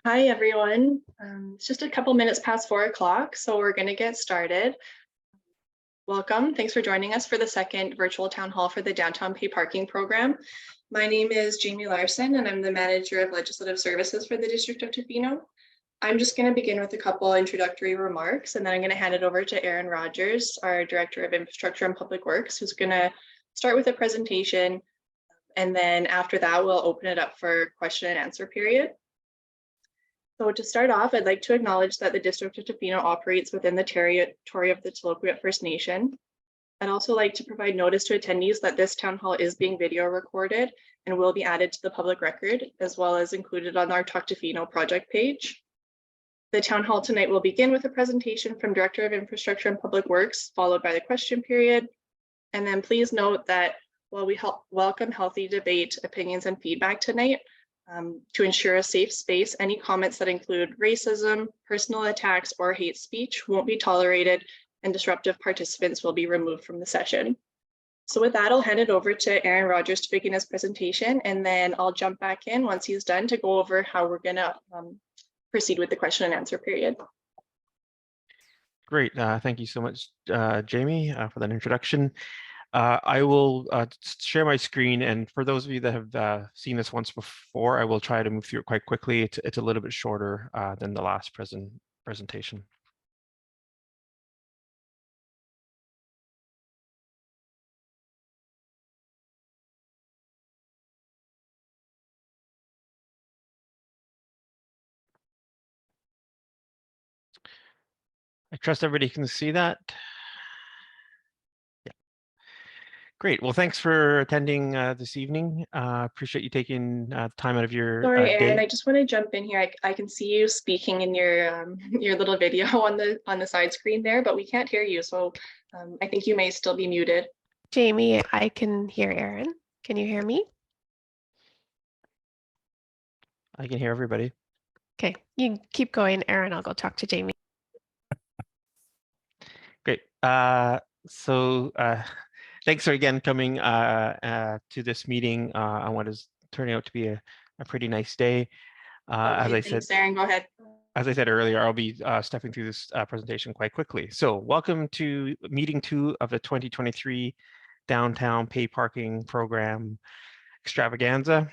Hi, everyone. It's just a couple minutes past 4 o'clock, so we're going to get started. Welcome. Thanks for joining us for the second virtual town hall for the Downtown Pay Parking Program. My name is Jamie Larson, and I'm the Manager of Legislative Services for the District of Tofino. I'm just going to begin with a couple introductory remarks, and then I'm going to hand it over to Aaron Rogers, our Director of Infrastructure and Public Works, who's going to start with a presentation. And then after that, we'll open it up for question and answer period. So to start off, I'd like to acknowledge that the District of Tofino operates within the territory of the Tloquet First Nation. I'd also like to provide notice to attendees that this town hall is being video recorded and will be added to the public record, as well as included on our Talk Tofino project page. The town hall tonight will begin with a presentation from Director of Infrastructure and Public Works, followed by the question period. And then please note that while we welcome healthy debate, opinions, and feedback tonight, to ensure a safe space, any comments that include racism, personal attacks, or hate speech won't be tolerated, and disruptive participants will be removed from the session. So with that, I'll hand it over to Aaron Rogers to begin his presentation, and then I'll jump back in once he's done to go over how we're going to proceed with the question and answer period. Great. Thank you so much, Jamie, for that introduction. I will share my screen, and for those of you that have seen this once before, I will try to move through it quite quickly. It's a little bit shorter than the last presentation. I trust everybody can see that. Great. Well, thanks for attending this evening. Appreciate you taking time out of your Sorry, Aaron, day. I just want to jump in here. I can see you speaking in your little video on the side screen there, but we can't hear you. So I think you may still be muted. Jamie, I can hear Aaron. Can you hear me? I can hear everybody. Okay, you keep going, Aaron. I'll go talk to Jamie. Great. So thanks for again coming to this meeting on what is turning out to be a pretty nice day. As I said, Aaron, go ahead. As I said earlier, I'll be stepping through this presentation quite quickly. So welcome to meeting 2 of the 2023 Downtown Pay Parking Program Extravaganza.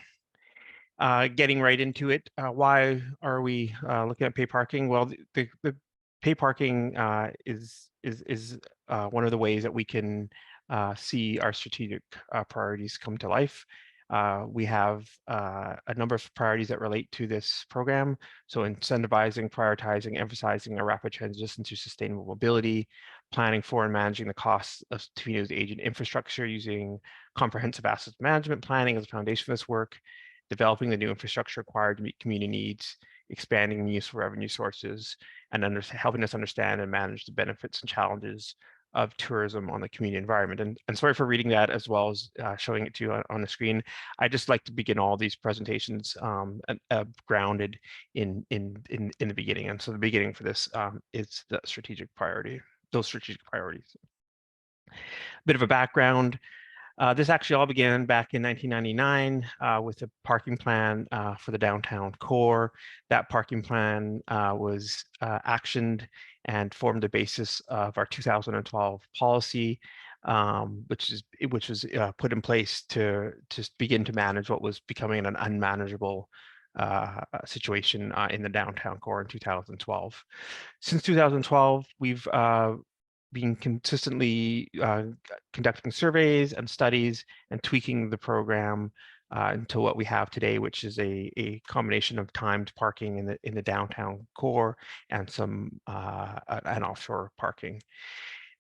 Getting right into it, why are we looking at pay parking? Well, the pay parking is one of the ways that we can see our strategic priorities come to life. We have a number of priorities that relate to this program. So incentivizing, prioritizing, emphasizing a rapid transition to sustainable mobility, planning for and managing the costs of Tofino's aging infrastructure using comprehensive asset management planning as a foundation for this work, developing the new infrastructure required to meet community needs, expanding useful revenue sources, and helping us understand and manage the benefits and challenges of tourism on the community environment. And sorry for reading that as well as showing it to you on the screen. I just like to begin all these presentations grounded in the beginning. And so the beginning for this is the strategic priority, those strategic priorities. A bit of a background. This actually all began back in 1999 with a parking plan for the downtown core. That parking plan was actioned and formed the basis of our 2012 policy, which was put in place to begin to manage what was becoming an unmanageable situation in the downtown core in 2012. Since 2012, we've been consistently conducting surveys and studies and tweaking the program into what we have today, which is a combination of timed parking in the downtown core and some and offshore parking.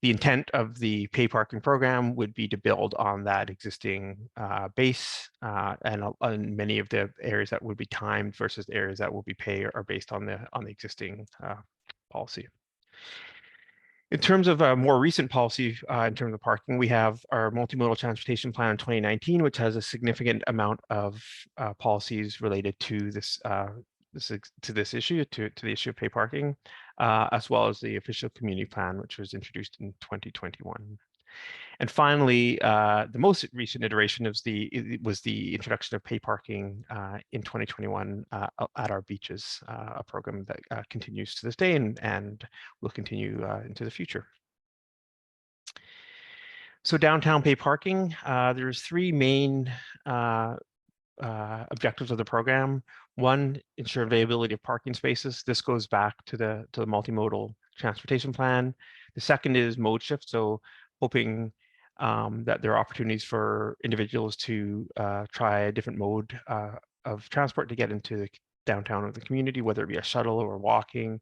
The intent of the pay parking program would be to build on that existing base, and many of the areas that would be timed versus the areas that will be pay are based on the existing policy. In terms of a more recent policy, in terms of parking, we have our multimodal transportation plan in 2019, which has a significant amount of policies related to this issue, to the issue of pay parking, as well as the official community plan, which was introduced in 2021. And finally, the most recent iteration was the introduction of pay parking in 2021 at our beaches, a program that continues to this day and will continue into the future. So downtown pay parking, there's three main objectives of the program. One, ensure availability of parking spaces. This goes back to the multimodal transportation plan. The second is mode shift, so hoping that there are opportunities for individuals to try a different mode of transport to get into the downtown of the community, whether it be a shuttle or walking,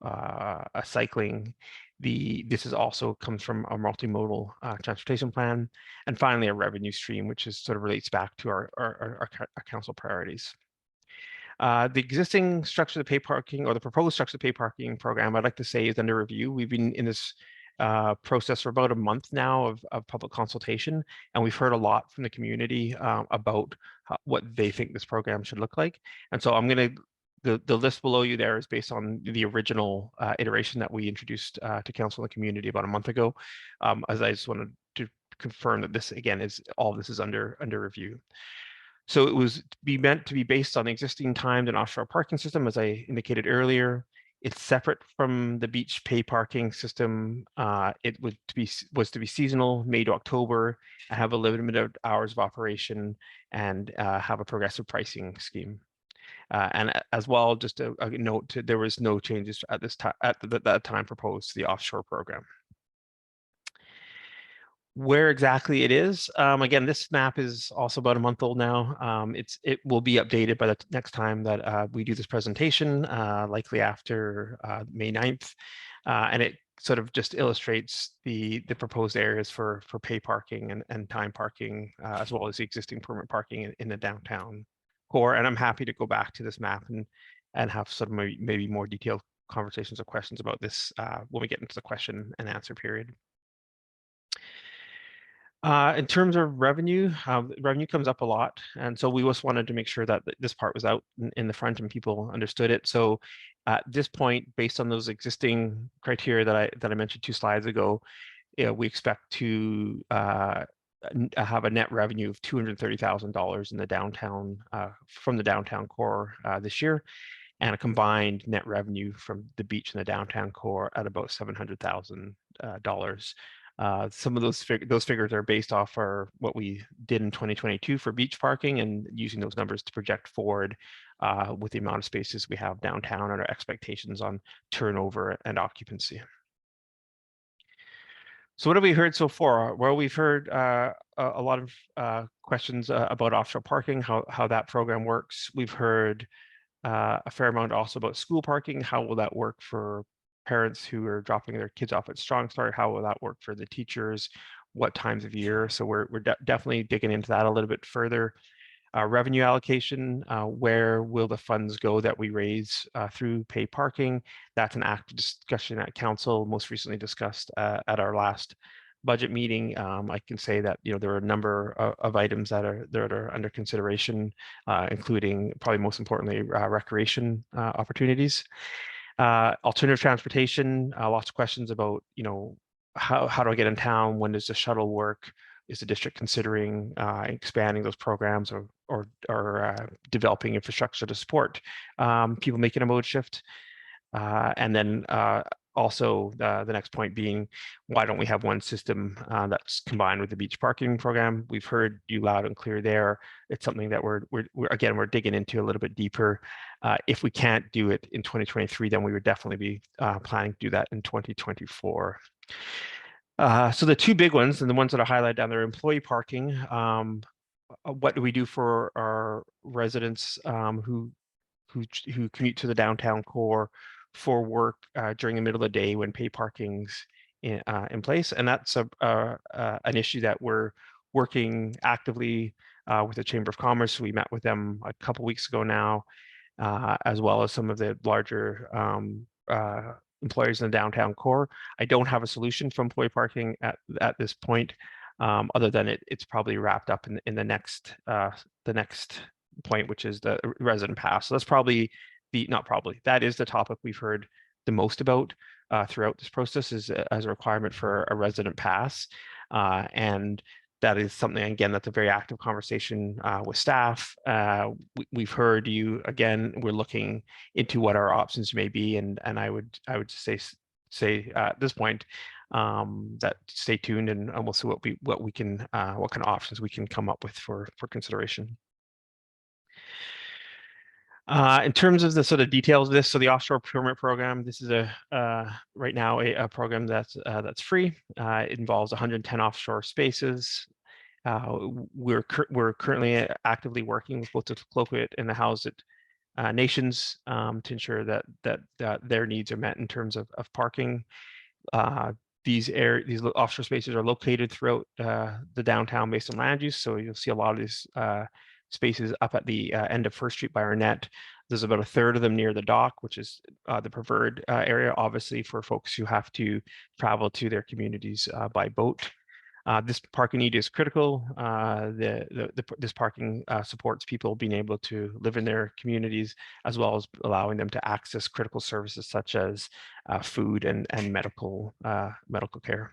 a cycling. This is also comes from a multimodal transportation plan. And finally, a revenue stream, which is sort of relates back to our council priorities. The existing structure of the pay parking, or the proposed structure of the pay parking program, I'd like to say is under review. We've been in this process for about a month now of public consultation, and we've heard a lot from the community about what they think this program should look like. And so I'm going to, the list below you there is based on the original iteration that we introduced to council and the community about a month ago. As I just wanted to confirm that this, again, is all this is under review. So it was meant to be based on the existing timed and offshore parking system, as I indicated earlier. It's separate from the beach pay parking system. It was to be seasonal, May to October, and have a limited hours of operation, and have a progressive pricing scheme. And as well, just a note, there was no changes at this time at that time proposed to the offshore program. Where exactly it is, again, this map is also about a month old now. It will be updated by the next time that we do this presentation, likely after May 9th. And it sort of just illustrates the proposed areas for pay parking and time parking, as well as the existing permit parking in the downtown core. And I'm happy to go back to this map and have some maybe more detailed conversations or questions about this when we get into the question and answer period. In terms of revenue, revenue comes up a lot. And so we just wanted to make sure that this part was out in the front and people understood it. So at this point, based on those existing criteria that I mentioned 2 slides ago, we expect to have a net revenue of $230,000 in the downtown, from the downtown core this year, and a combined net revenue from the beach and the downtown core at about $700,000. Some of those figures are based off what we did in 2022 for beach parking, and using those numbers to project forward with the amount of spaces we have downtown and our expectations on turnover and occupancy. So what have we heard so far? Well, we've heard a lot of questions about offshore parking, how that program works. We've heard a fair amount also about school parking. How will that work for parents who are dropping their kids off at Strong Start? How will that work for the teachers? What times of year? So we're definitely digging into that a little bit further. Revenue allocation, where will the funds go that we raise through pay parking? That's an active discussion at council, most recently discussed at our last budget meeting. I can say that there are a number of items that are under consideration, including, probably most importantly, recreation opportunities. Alternative transportation, lots of questions about how do I get in town? When does the shuttle work? Is the district considering expanding those programs or developing infrastructure to support people making a mode shift? And then also the next point being, why don't we have one system that's combined with the beach parking program? We've heard you loud and clear there. It's something that we're digging into a little bit deeper. If we can't do it in 2023, then we would definitely be planning to do that in 2024. So the two big ones, and the ones that are highlighted down there, employee parking. What do we do for our residents who commute to the downtown core for work during the middle of the day when pay parking's in place? And that's an issue that we're working actively with the Chamber of Commerce. We met with them a couple weeks ago now, as well as some of the larger employers in the downtown core. I don't have a solution for employee parking at this point, other than it's probably wrapped up in the next point, which is the resident pass. So that's probably that is the topic we've heard the most about throughout this process is as a requirement for a resident pass. And that is something, again, that's a very active conversation with staff. We've heard you, again, we're looking into what our options may be. And I would say at this point that stay tuned, and we'll see what kind of options we can come up with for consideration. In terms of the sort of details of this, so the offshore procurement program, this is right now a program that's free. It involves 110 offshore spaces. We're currently actively working with both the Tlaloquit and the Hausut nations to ensure that their needs are met in terms of parking. These offshore spaces are located throughout the downtown based on land use. So you'll see a lot of these spaces up at the end of First Street by Arnett. There's about a third of them near the dock, which is the preferred area, obviously, for folks who have to travel to their communities by boat. This parking need is critical. This parking supports people being able to live in their communities, as well as allowing them to access critical services such as food and medical care.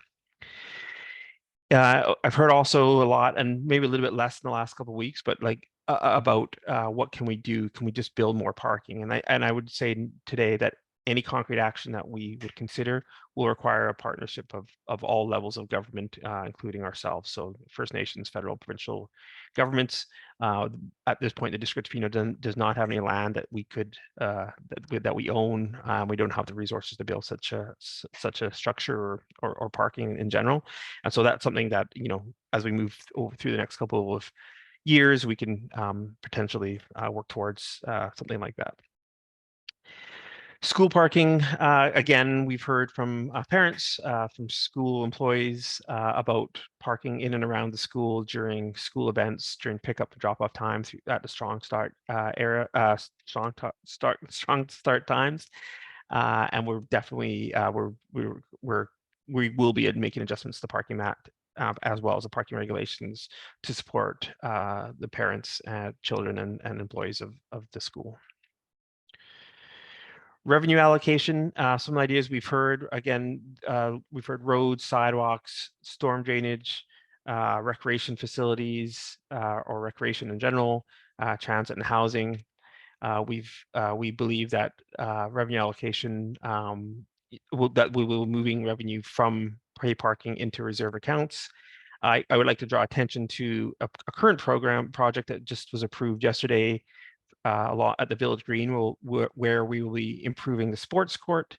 I've heard also a lot, and maybe a little bit less in the last couple of weeks, but like about what can we do? Can we just build more parking? And I would say today that any concrete action that we would consider will require a partnership of all levels of government, including ourselves. So First Nations, federal, provincial governments. At this point, the District of Tofino does not have any land that we could that we own. We don't have the resources to build such a structure or parking in general. And so that's something that, you know, as we move through the next couple of years, we can potentially work towards something like that. School parking, again, we've heard from parents, from school employees about parking in and around the school during school events, during pickup and drop-off times at the strong start times. And we're definitely, we will be making adjustments to the parking mat as well as the parking regulations to support the parents, children, and employees of the school. Revenue allocation, some ideas we've heard, again, we've heard roads, sidewalks, storm drainage, recreation facilities, or recreation in general, transit and housing. We believe that revenue allocation, that we will be moving revenue from pay parking into reserve accounts. I would like to draw attention to a current project that just was approved yesterday, a lot at the Village Green, where we will be improving the sports court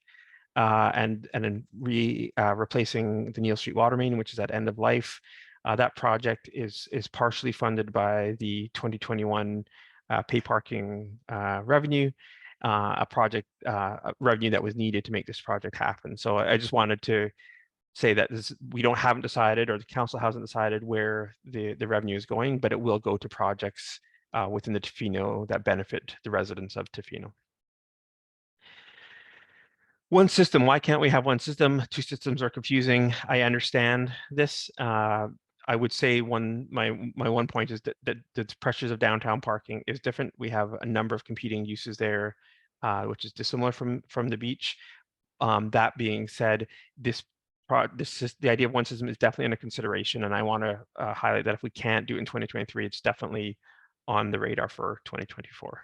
and then replacing the Neil Street water main, which is at end of life. That project is partially funded by the 2021 pay parking revenue, a project revenue that was needed to make this project happen. So I just wanted to say that we haven't decided, or the council hasn't decided where the revenue is going, but it will go to projects within the Tofino that benefit the residents of Tofino. One system, why can't we have one system? Two systems are confusing. I understand this. I would say my one point is that the pressures of downtown parking is different. We have a number of competing uses there, which is dissimilar from the beach. That being said, the idea of one system is definitely under consideration, and I want to highlight that if we can't do it in 2023, it's definitely on the radar for 2024.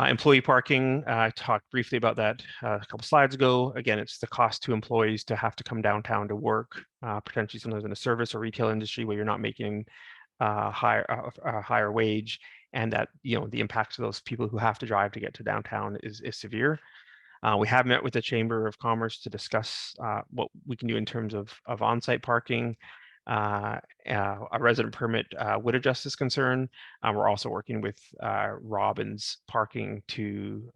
Employee parking, I talked briefly about that a couple slides ago. Again, it's the cost to employees to have to come downtown to work, potentially sometimes in the service or retail industry where you're not making a higher wage, and that, you know, the impact to those people who have to drive to get to downtown is severe. We have met with the Chamber of Commerce to discuss what we can do in terms of on-site parking. A resident permit would address this concern. We're also working with Robbins Parking to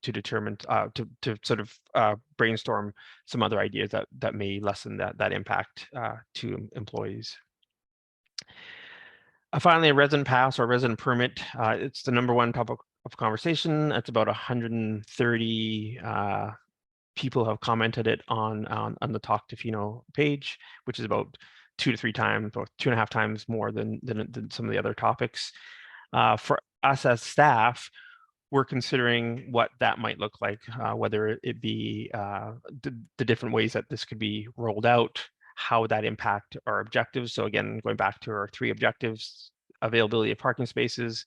determine to sort of brainstorm some other ideas that may lessen that impact to employees. Finally, a resident pass or resident permit. It's the #1 topic of conversation. It's about 130 people have commented it on the Talk Tofino page, which is about 2 to 3 times or 2.5 times more than some of the other topics. For us as staff, we're considering what that might look like, whether it be the different ways that this could be rolled out, how would that impact our objectives. So again, going back to our 3 objectives: availability of parking spaces,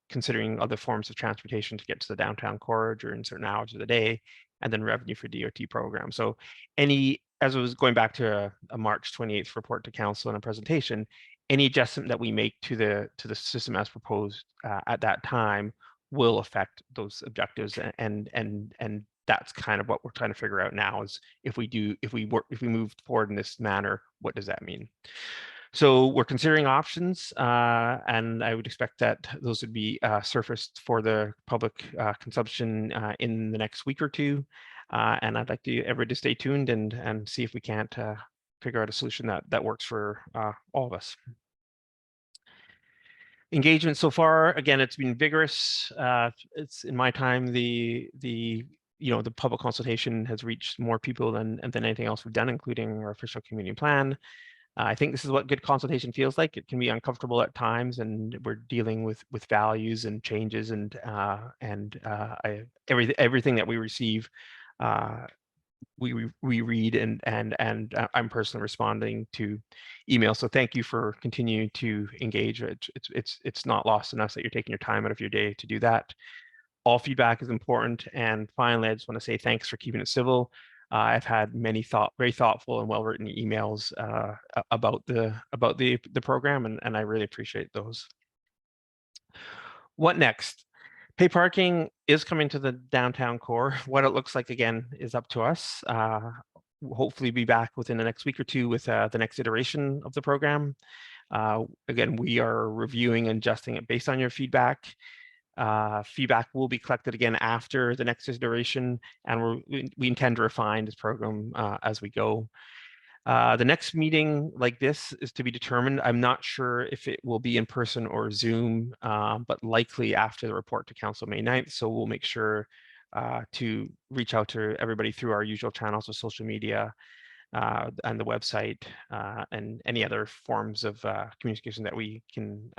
considering other forms of transportation to get to the downtown core during certain hours of the day, and then revenue for DOT programs. So as I was going back to a March 28th report to council and a presentation, any adjustment that we make to the system as proposed at that time will affect those objectives, and that's kind of what we're trying to figure out now, is if we move forward in this manner, what does that mean? So we're considering options, and I would expect that those would be surfaced for the public consumption in the next week or two. And I'd like everybody to stay tuned and see if we can't figure out a solution that works for all of us. Engagement so far, again, it's been vigorous. It's in my time, the public consultation has reached more people than anything else we've done, including our official community plan. I think this is what good consultation feels like. It can be uncomfortable at times, and we're dealing with values and changes, and everything that we receive, we read, and I'm personally responding to emails. So thank you for continuing to engage. It's not lost on us that you're taking your time out of your day to do that. All feedback is important. And finally, I just want to say thanks for keeping it civil. I've had many very thoughtful and well-written emails about the program, and I really appreciate those. What next? Pay parking is coming to the downtown core. What it looks like, again, is up to us. We'll hopefully be back within the next week or two with the next iteration of the program. Again, we are reviewing and adjusting it based on your feedback. Feedback will be collected again after the next iteration, and we intend to refine this program as we go. The next meeting like this is to be determined. I'm not sure if it will be in person or Zoom, but likely after the report to council May 9th. So we'll make sure to reach out to everybody through our usual channels of social media and the website and any other forms of communication that we can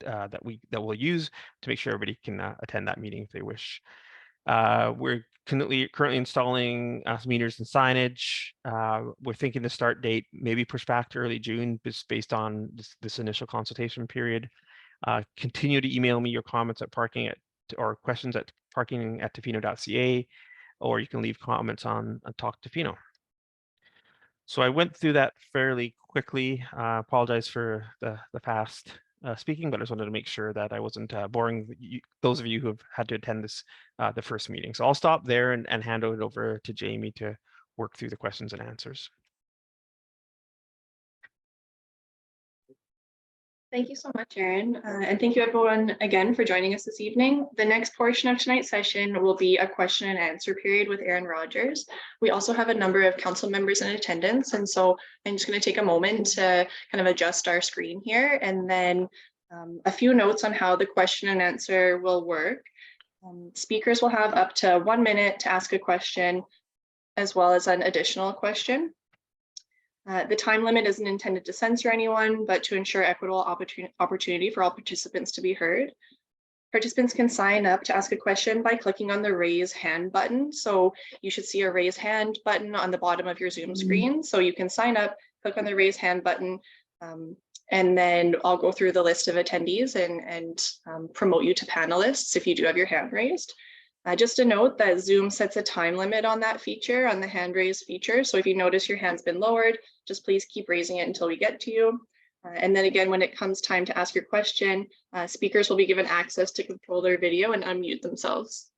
that we'll use to make sure everybody can attend that meeting if they wish. We're currently installing meters and signage. We're thinking the start date maybe push back to early June, just based on this initial consultation period. Continue to email me your comments at or questions at parking@tofino.ca, or you can leave comments on Talk Tofino. So I went through that fairly quickly. Apologize for the fast speaking, but I just wanted to make sure that I wasn't boring those of you who have had to attend this the first meeting. So I'll stop there and hand it over to Jamie to work through the questions and answers. Thank you so much, Aaron. And thank you everyone again for joining us this evening. The next portion of tonight's session will be a question and answer period with Aaron Rogers. We also have a number of council members in attendance, and so I'm just going to take a moment to kind of adjust our screen here, and then a few notes on how the question and answer will work. Speakers will have up to 1 minute to ask a question, as well as an additional question. The time limit isn't intended to censor anyone, but to ensure equitable opportunity for all participants to be heard. Participants can sign up to ask a question by clicking on the raise hand button. So you should see a raise hand button on the bottom of your Zoom screen. So you can sign up, click on the raise hand button, and then I'll go through the list of attendees and promote you to panelists if you do have your hand raised. Just a note that Zoom sets a time limit on that feature, on the hand raise feature. So if you notice your hand's been lowered, just please keep raising it until we get to you. And then again, when it comes time to ask your question, speakers will be given access to control their video and unmute themselves.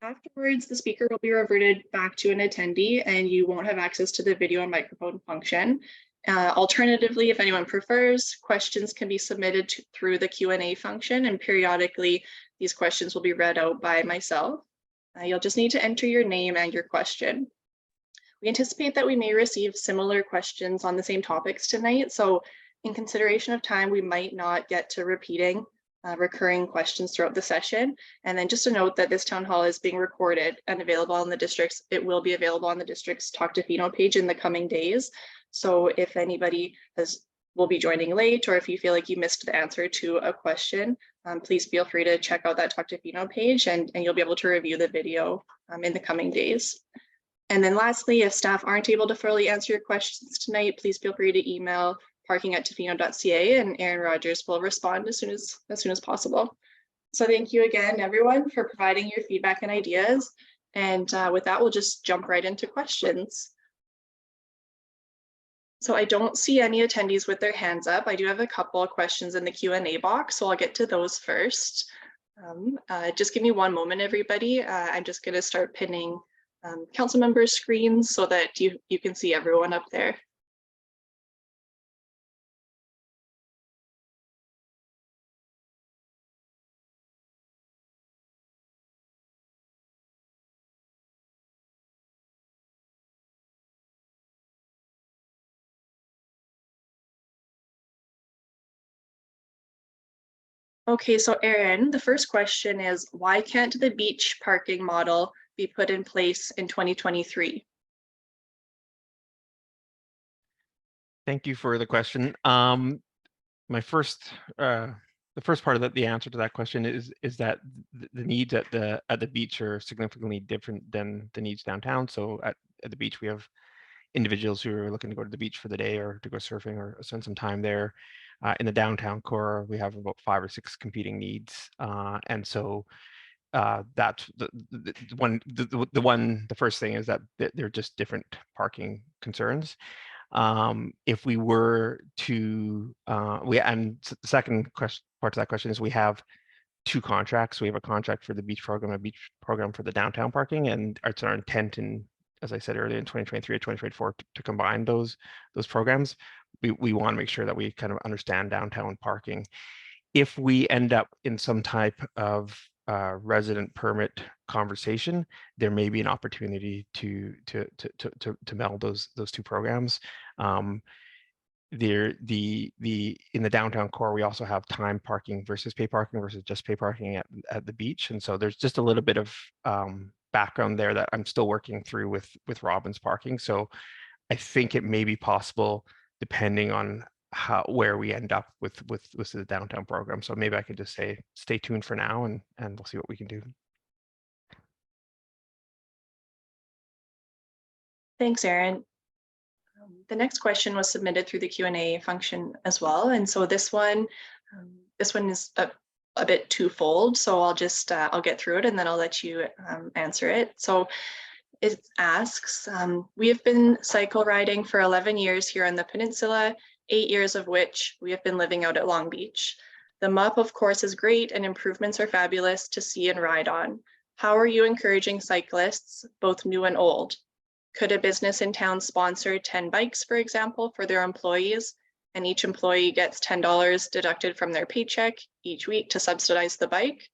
Afterwards, the speaker will be reverted back to an attendee, and you won't have access to the video and microphone function. Alternatively, if anyone prefers, questions can be submitted through the Q&A function, and periodically these questions will be read out by myself. You'll just need to enter your name and your question. We anticipate that we may receive similar questions on the same topics tonight, so in consideration of time, we might not get to repeating recurring questions throughout the session. And then just a note that this town hall is being recorded and available on the district's, it will be available on the district's Talk Tofino page in the coming days. So if anybody will be joining late, or if you feel like you missed the answer to a question, please feel free to check out that Talk to Fino page and you'll be able to review the video in the coming days. And then lastly, if staff aren't able to fully answer your questions tonight, please feel free to email parking@tofino.ca and Aaron Rogers will respond as soon as possible. So thank you again, everyone, for providing your feedback and ideas. And with that, we'll just jump right into questions. So I don't see any attendees with their hands up. I do have a couple of questions in the Q&A box, so I'll get to those first. Just give me one moment, everybody. I'm just going to start pinning council members' screens so that you can see everyone up there. Okay, so Aaron, the first question is, why can't the beach parking model be put in place in 2023? Thank you for the question. The first part of the answer to that question is that the needs at the beach are significantly different than the needs downtown. So at the beach, we have individuals who are looking to go to the beach for the day or to go surfing or spend some time there. In the downtown core, we have about 5 or 6 competing needs, and so that's the first thing is that they're just different parking concerns. If we were to, the second part of that question is we have 2 contracts. We have a contract for the beach program, a beach program for the downtown parking, and it's our intent in, as I said earlier, in 2023 or 2024 to combine those programs. We want to make sure that we kind of understand downtown parking. If we end up in some type of resident permit conversation, there may be an opportunity to meld those 2 programs. In the downtown core, we also have time parking versus pay parking versus just pay parking at the beach, and so there's just a little bit of background there that I'm still working through with Robbins Parking. So I think it may be possible, depending on where we end up with the downtown program. So maybe I could just say, stay tuned for now, and we'll see what we can do. Thanks, Aaron. The next question was submitted through the Q&A function as well. And so this one is a bit twofold. So I'll just, I'll get through it and then I'll let you answer it. So it asks, we have been cycle riding for 11 years here on the peninsula, 8 years of which we have been living out at Long Beach. The MUP, of course, is great and improvements are fabulous to see and ride on. How are you encouraging cyclists, both new and old? Could a business in town sponsor 10 bikes, for example, for their employees, and each employee gets $10 deducted from their paycheck each week to subsidize the bike?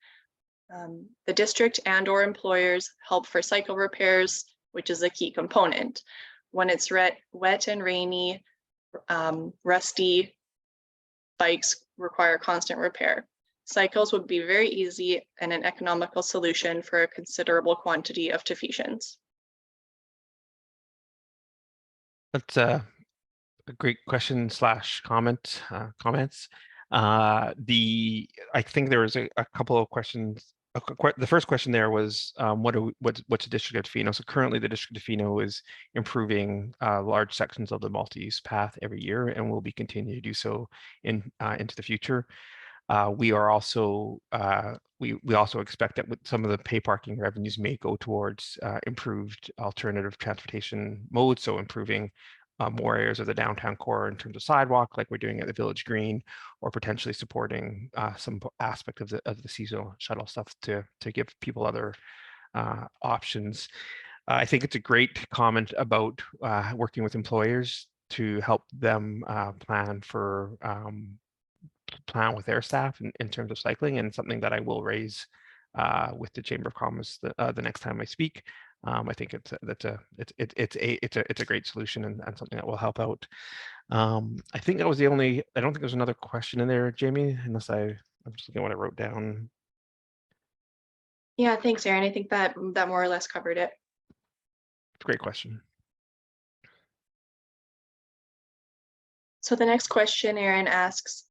The district and or employers help for cycle repairs, which is a key component. When it's wet and rainy, rusty, bikes require constant repair. Cycles would be very easy and an economical solution for a considerable quantity of Tahitians. That's a great question / comments. I think there was a couple of questions. The first question there was, what's the District of Tofino? So currently the District of Tofino is improving large sections of the multi-use path every year, and will be continuing to do so into the future. We are also we also expect that with some of the pay parking revenues may go towards improved alternative transportation modes, so improving more areas of the downtown core in terms of sidewalk, like we're doing at the Village Green, or potentially supporting some aspect of the seasonal shuttle stuff to give people other options. I think it's a great comment about working with employers to help them plan with their staff in terms of cycling, and something that I will raise with the Chamber of Commerce the next time I speak. I think it's a great solution and something that will help out. I think that was the only. I don't think there's another question in there, Jamie, unless I'm just looking at what I wrote down. Yeah, thanks, Aaron. I think that more or less covered it. Great question. So the next question, Aaron asks,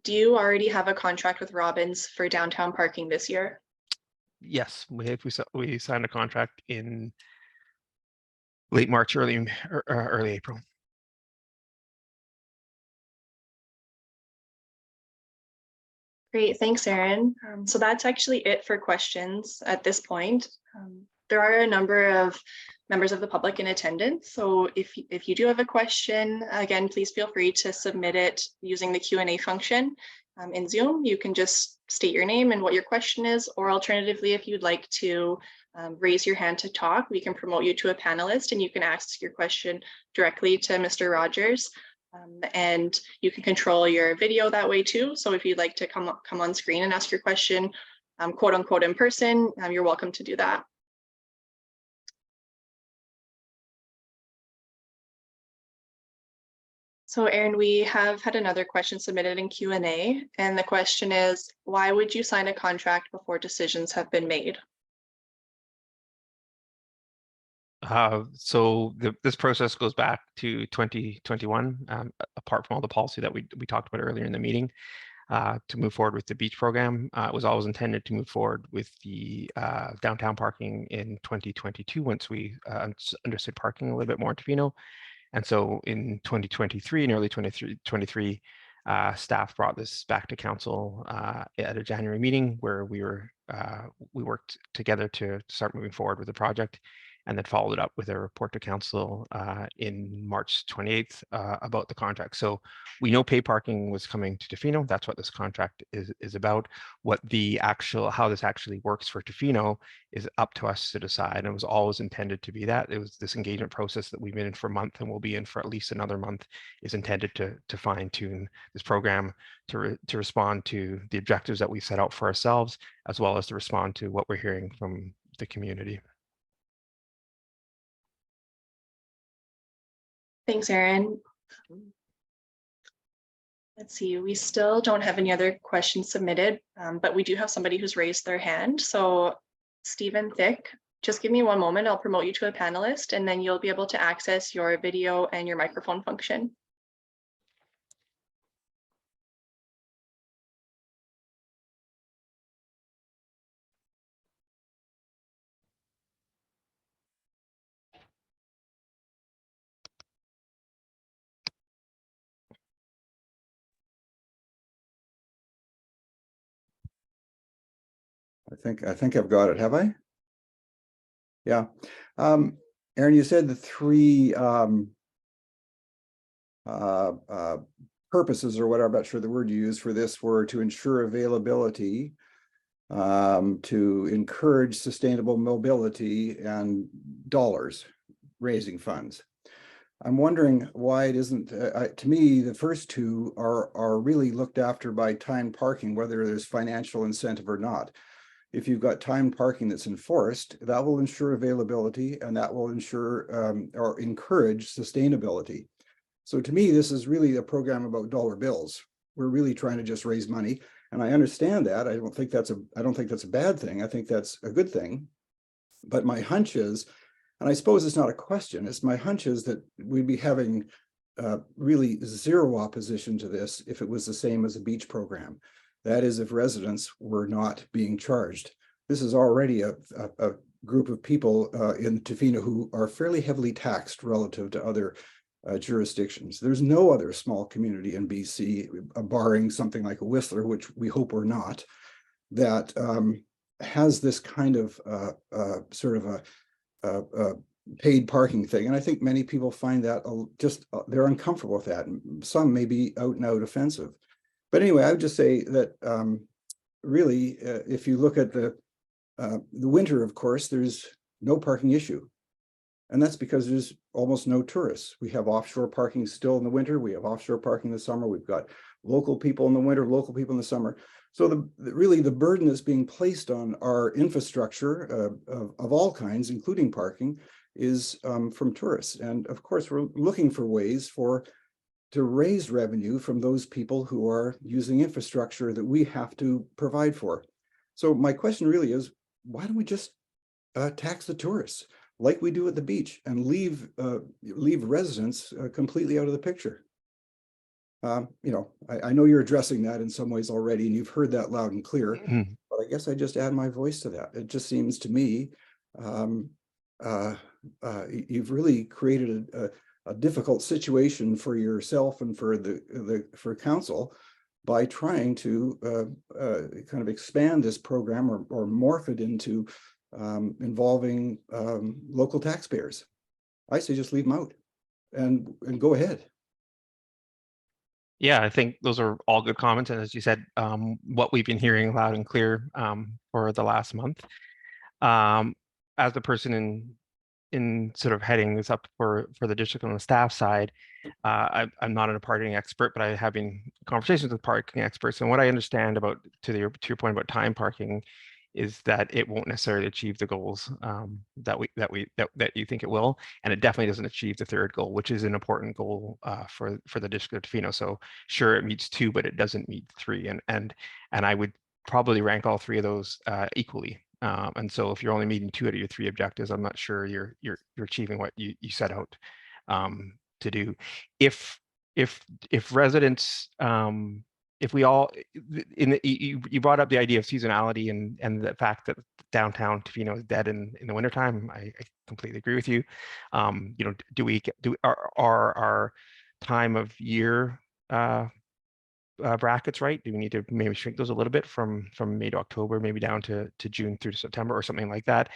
Do you already have a contract with Robbins for downtown parking this year? Yes, we signed a contract in late March, early April. Great, thanks, Aaron. So that's actually it for questions at this point. There are a number of members of the public in attendance. So if you do have a question, again, please feel free to submit it using the Q&A function in Zoom. You can just state your name and what your question is, or alternatively, if you'd like to raise your hand to talk, we can promote you to a panelist and you can ask your question directly to Mr. Rogers. And you can control your video that way too. So if you'd like to come on screen and ask your question, quote unquote, in person, you're welcome to do that. So Aaron, we have had another question submitted in Q&A, and the question is, why would you sign a contract before decisions have been made? This process goes back to 2021, apart from all the policy that we talked about earlier in the meeting, to move forward with the beach program. It was always intended to move forward with the downtown parking in 2022 once we understood parking a little bit more in Tofino. And so in 2023 and early 2023, staff brought this back to council at a January meeting where we worked together to start moving forward with the project, and then followed it up with a report to council in March 28th about the contract. So we know pay parking was coming to Tofino. That's what this contract is about. How this actually works for Tofino is up to us to decide. And it was always intended to be that. It was this engagement process that we've been in for a month and will be in for at least another month is intended to fine tune this program to respond to the objectives that we set out for ourselves, as well as to respond to what we're hearing from the community. Thanks, Aaron. Let's see, we still don't have any other questions submitted, but we do have somebody who's raised their hand. So Stephen Thick, just give me one moment. I'll promote you to a panelist, and then you'll be able to access your video and your microphone function. I think I've got it. Have I? Yeah. Aaron, you said the three purposes or whatever, I'm not sure the word you used for this, were to ensure availability, to encourage sustainable mobility, and dollars, raising funds. I'm wondering why it isn't, to me, the first two are really looked after by timed parking, whether there's financial incentive or not. If you've got timed parking that's enforced, that will ensure availability, and that will ensure or encourage sustainability. So to me, this is really a program about dollar bills. We're really trying to just raise money, and I understand that. I don't think that's a bad thing. I think that's a good thing. But my hunch is, and I suppose it's not a question, it's my hunch is that we'd be having really zero opposition to this if it was the same as a beach program. That is, if residents were not being charged. This is already a group of people in Tofino who are fairly heavily taxed relative to other jurisdictions. There's no other small community in BC, barring something like a Whistler, which we hope we're not, that has this kind of sort of a paid parking thing. And I think many people find that they're uncomfortable with that. And some may be out and out offensive. But anyway, I would just say that really, if you look at the winter, of course, there's no parking issue. And that's because there's almost no tourists. We have offshore parking still in the winter. We have offshore parking in the summer. We've got local people in the winter, local people in the summer. So really the burden that's being placed on our infrastructure of all kinds, including parking, is from tourists. And of course, we're looking for ways to raise revenue from those people who are using infrastructure that we have to provide for. So my question really is, why don't we just tax the tourists like we do at the beach and leave residents completely out of the picture? You know, I know you're addressing that in some ways already, and you've heard that loud and clear, Mhm. but I guess I just add my voice to that. It just seems to me you've really created a difficult situation for yourself and for for council by trying to kind of expand this program or morph it into involving local taxpayers. I say just leave them out and go ahead. Yeah, I think those are all good comments. And as you said, what we've been hearing loud and clear for the last month. As the person in sort of heading this up for the district on the staff side, I'm not a parking expert, but I have been in conversations with parking experts. And what I understand about to your point about time parking is that it won't necessarily achieve the goals that you think it will, and it definitely doesn't achieve the third goal, which is an important goal for the district of Tofino. So sure, it meets 2, but it doesn't meet 3, and I would probably rank all 3 of those equally. And so if you're only meeting 2 out of your 3 objectives, I'm not sure you're achieving what you set out to do. If residents if we all you brought up the idea of seasonality and the fact that downtown Tofino is dead in the wintertime. I completely agree with you. You know, our time of year brackets right? Do we need to maybe shrink those a little bit from May to October, maybe down to June through to September or something like that?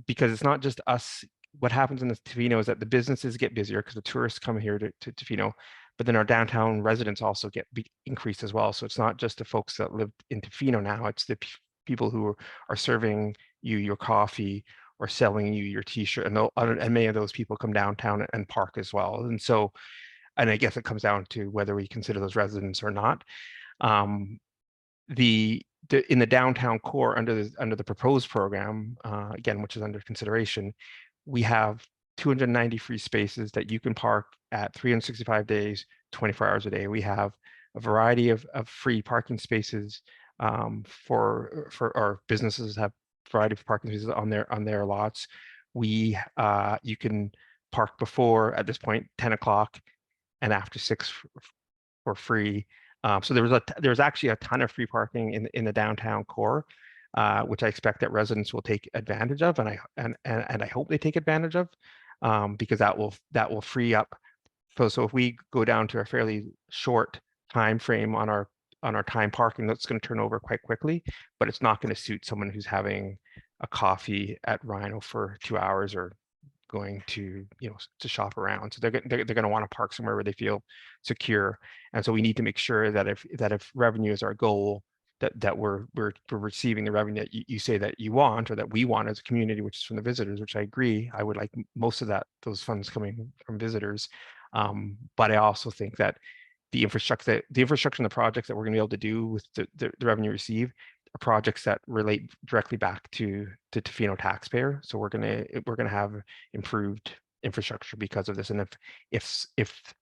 Because it's not just us. What happens in the Tofino is that the businesses get busier because the tourists come here to Tofino, but then our downtown residents also get increased as well. So it's not just the folks that live in Tofino now, it's the people who are serving you your coffee or selling you your t-shirt, and many of those people come downtown and park as well. And so, and I guess it comes down to whether we consider those residents or not. In the downtown core under the proposed program, again, which is under consideration, we have 290 free spaces that you can park at 365 days, 24 hours a day. We have a variety of free parking spaces for our businesses have a variety of parking spaces on their lots. You can park before, at this point, 10 o'clock and after 6 for free. So there's actually a ton of free parking in the downtown core, which I expect that residents will take advantage of, and I hope they take advantage of, because that will free up. So if we go down to a fairly short time frame on our time parking, that's going to turn over quite quickly, but it's not going to suit someone who's having a coffee at Rhino for 2 hours or going to to shop around. So they're going to want to park somewhere where they feel secure. And so we need to make sure that if revenue is our goal, that we're receiving the revenue that you say that you want, or that we want as a community, which is from the visitors, which I agree. I would like most of those funds coming from visitors. But I also think that the infrastructure and the projects that we're going to be able to do with the revenue received are projects that relate directly back to Tofino taxpayer. So we're gonna have improved infrastructure because of this. And if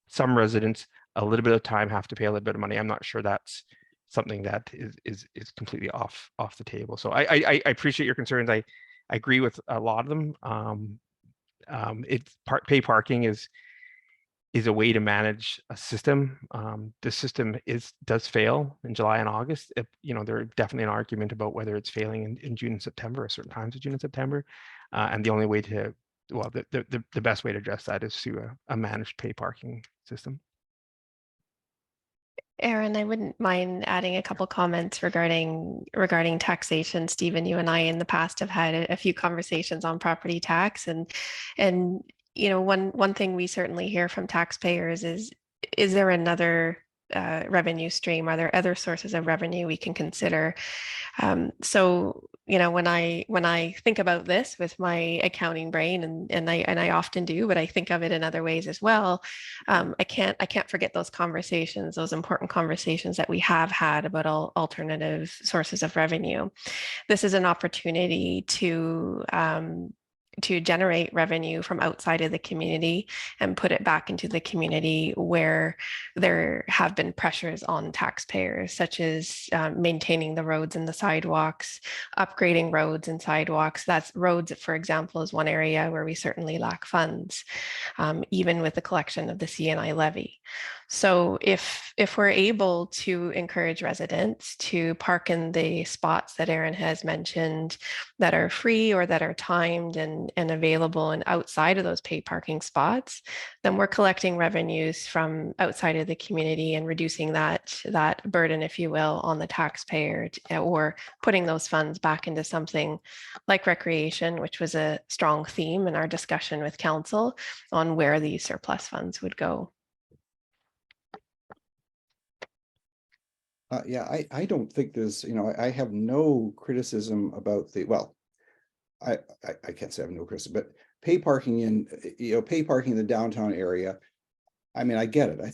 some residents a little bit of time have to pay a little bit of money, I'm not sure that's something that is completely off the table. So I appreciate your concerns. I agree with a lot of them. Pay parking is a way to manage a system. The system does fail in July and August. There's definitely an argument about whether it's failing in June and September, or certain times of June and September. And the only way the best way to address that is through a managed pay parking system. Aaron, I wouldn't mind adding a couple comments regarding taxation. Stephen, you and I in the past have had a few conversations on property tax, and one thing we certainly hear from taxpayers is there another revenue stream? Are there other sources of revenue we can consider? So when I think about this with my accounting brain, and I often do, but I think of it in other ways as well. I can't forget those conversations, those important conversations that we have had about alternative sources of revenue. This is an opportunity to generate revenue from outside of the community and put it back into the community where there have been pressures on taxpayers, such as maintaining the roads and the sidewalks, upgrading roads and sidewalks. That's roads, for example, is one area where we certainly lack funds, even with the collection of the CNI levy. So if we're able to encourage residents to park in the spots that Aaron has mentioned that are free or that are timed and available and outside of those paid parking spots, then we're collecting revenues from outside of the community and reducing that burden, if you will, on the taxpayer, or putting those funds back into something like recreation, which was a strong theme in our discussion with council on where these surplus funds would go. Yeah, I don't think there's, I have no criticism about well, I can't say I have no criticism, but pay parking in the downtown area. I mean, I get it. I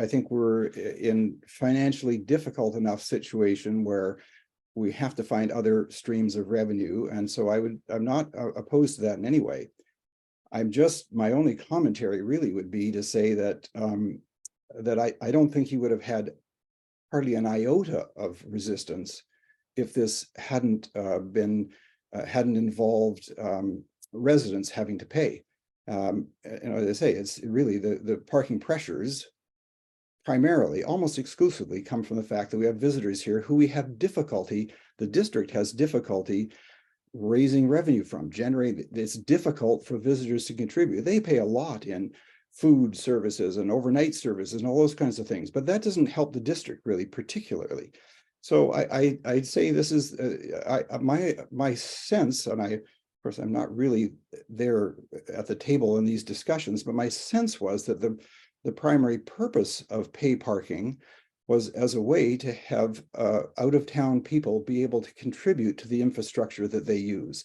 think we're in financially difficult enough situation where we have to find other streams of revenue. And so I'm not opposed to that in any way. My only commentary really would be to say that, that I don't think he would have had hardly an iota of resistance if this hadn't involved residents having to pay. As I say, it's really the parking pressures primarily, almost exclusively, come from the fact that we have visitors here who the district has difficulty raising revenue from, generating. It's difficult for visitors to contribute. They pay a lot in food services and overnight services and all those kinds of things, but that doesn't help the district really particularly. So I'd say this is my sense, and of course I'm not really there at the table in these discussions, but my sense was that the primary purpose of pay parking was as a way to have out-of-town people be able to contribute to the infrastructure that they use.